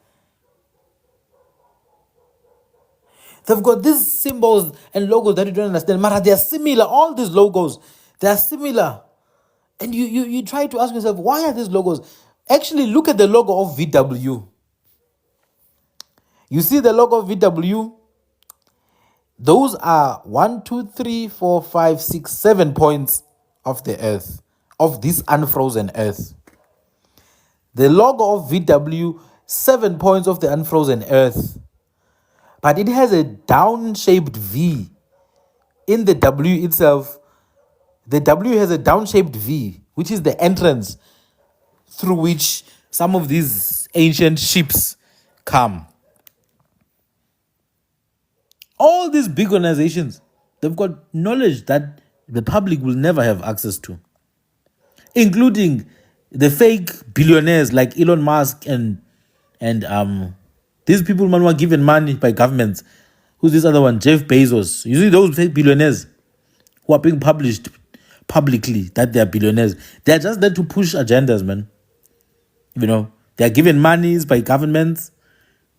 They've got these symbols and logos that you don't understand. Mara, they are similar. All these logos, they are similar. And you try to ask yourself, why are these logos? Actually, look at the logo of VW. You see the logo of VW? Those are 1, 2, 3, 4, 5, 6, 7 points of the earth, of this unfrozen earth. The logo of VW, 7 points of the unfrozen earth. But it has a down-shaped V. In the W itself, the W has a down-shaped V, which is the entrance through which some of these ancient ships come. All these big organizations, they've got knowledge that the public will never have access to. including the fake billionaires like Elon Musk and these people man who are given money by governments. Who's this other one? Jeff Bezos. You see those fake billionaires who are being published publicly that they are billionaires. They are just there to push agendas, man. They are given monies by governments,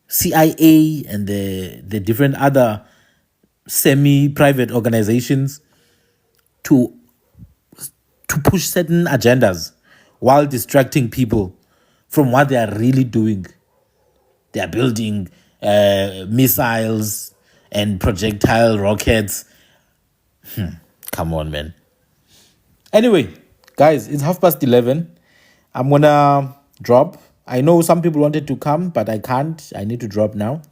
CIA, and the different other semi-private organizations to push certain agendas while distracting people from what they are really doing. They are building missiles and projectile rockets. Come on, man. Anyway, guys, it's 11:30. I'm gonna drop. I know some people wanted to come, but I can't. I need to drop now.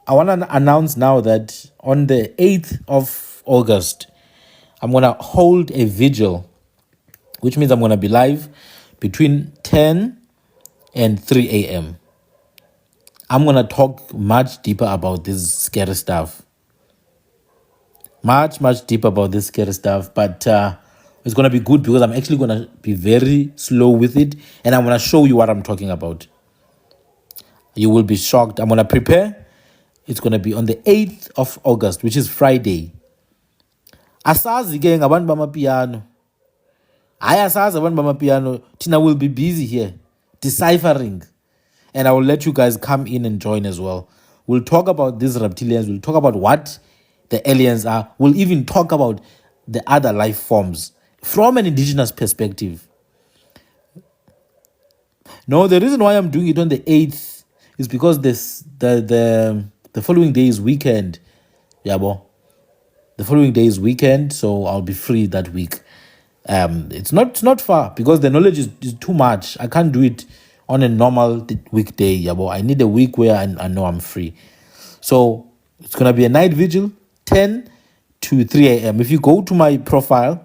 I want to announce now that on the 8th of August, I'm going to hold a vigil, which means I'm going to be live between 10 and 3 a.m. I'm going to talk much deeper about this scary stuff. Much deeper about this scary stuff. But it's going to be good because I'm actually going to be very slow with it. And I'm going to show you what I'm talking about. You will be shocked. I'm going to prepare. It's going to be on the 8th of August, which is Friday. Asazi ke ngabantu bamapiano. Asazi abantu bamapiano. Tina will be busy here, deciphering. And I will let you guys come in and join as well. We'll talk about these reptilians. We'll talk about what the aliens are. We'll even talk about the other life forms from an indigenous perspective. No, the reason why I'm doing it on the 8th is because the following day is weekend. Yabo. The following day is weekend, so I'll be free that week. It's not far because the knowledge is too much. I can't do it on a normal weekday. Yabo. I need a week where I know I'm free. So it's gonna be a night vigil, 10 to 3 a.m. If you go to my profile,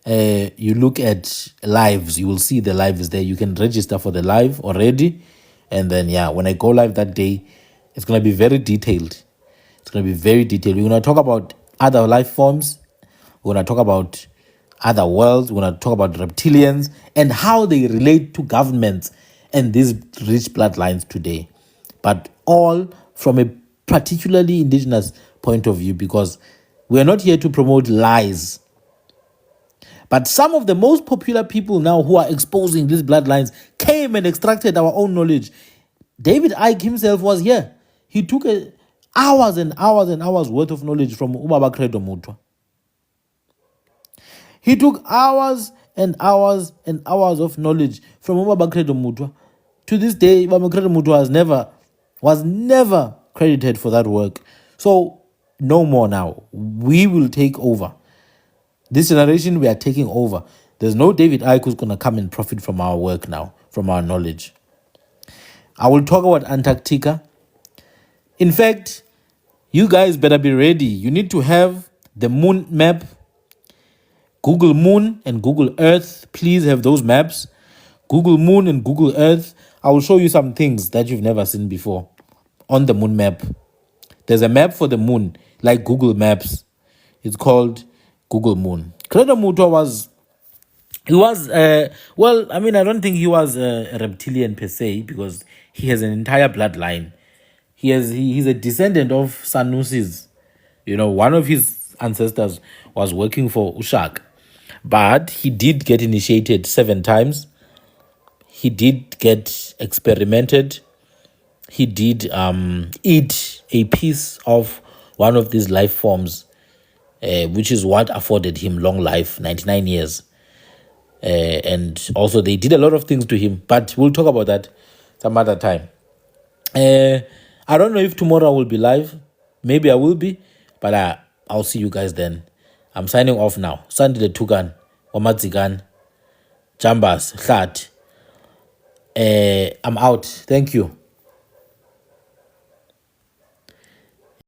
you look at lives, you will see the live is there. You can register for the live already. And then, when I go live that day, it's going to be very detailed. It's going to be very detailed. We're going to talk about other life forms. We're going to talk about other worlds. We're going to talk about reptilians and how they relate to governments and these rich bloodlines today. But all from a particularly indigenous point of view, because we're not here to promote lies. But some of the most popular people now who are exposing these bloodlines came and extracted our own knowledge. David Icke himself was here. He took hours and hours and hours worth of knowledge from Ubaba Credo Mutwa. He took hours and hours and hours of knowledge from Ubaba Credo Mutwa. To this day, Ubaba Credo Mutwa was never credited for that work. So, no more now. We will take over. This generation, we are taking over. There's no David Icke who's going to come and profit from our work now, from our knowledge. I will talk about Antarctica. In fact, you guys better be ready. You need to have the moon map, Google Moon and Google Earth. Please have those maps. Google Moon and Google Earth. I will show you some things that you've never seen before on the moon map. There's a map for the moon, like Google Maps. It's called Google Moon. Credo Mutwa I don't think he was a reptilian per se, because he has an entire bloodline. He's a descendant of Sanusis. One of his ancestors was working for Ushak. But he did get initiated 7 times. He did get experimented. He did eat a piece of one of these life forms, which is what afforded him long life, 99 years. And also they did a lot of things to him, but we'll talk about that some other time. I don't know if tomorrow I will be live. Maybe I will be, but I'll see you guys then. I'm signing off now. Sandile Tugan, Wamadzigan, Jambas, Khat. I'm out. Thank you.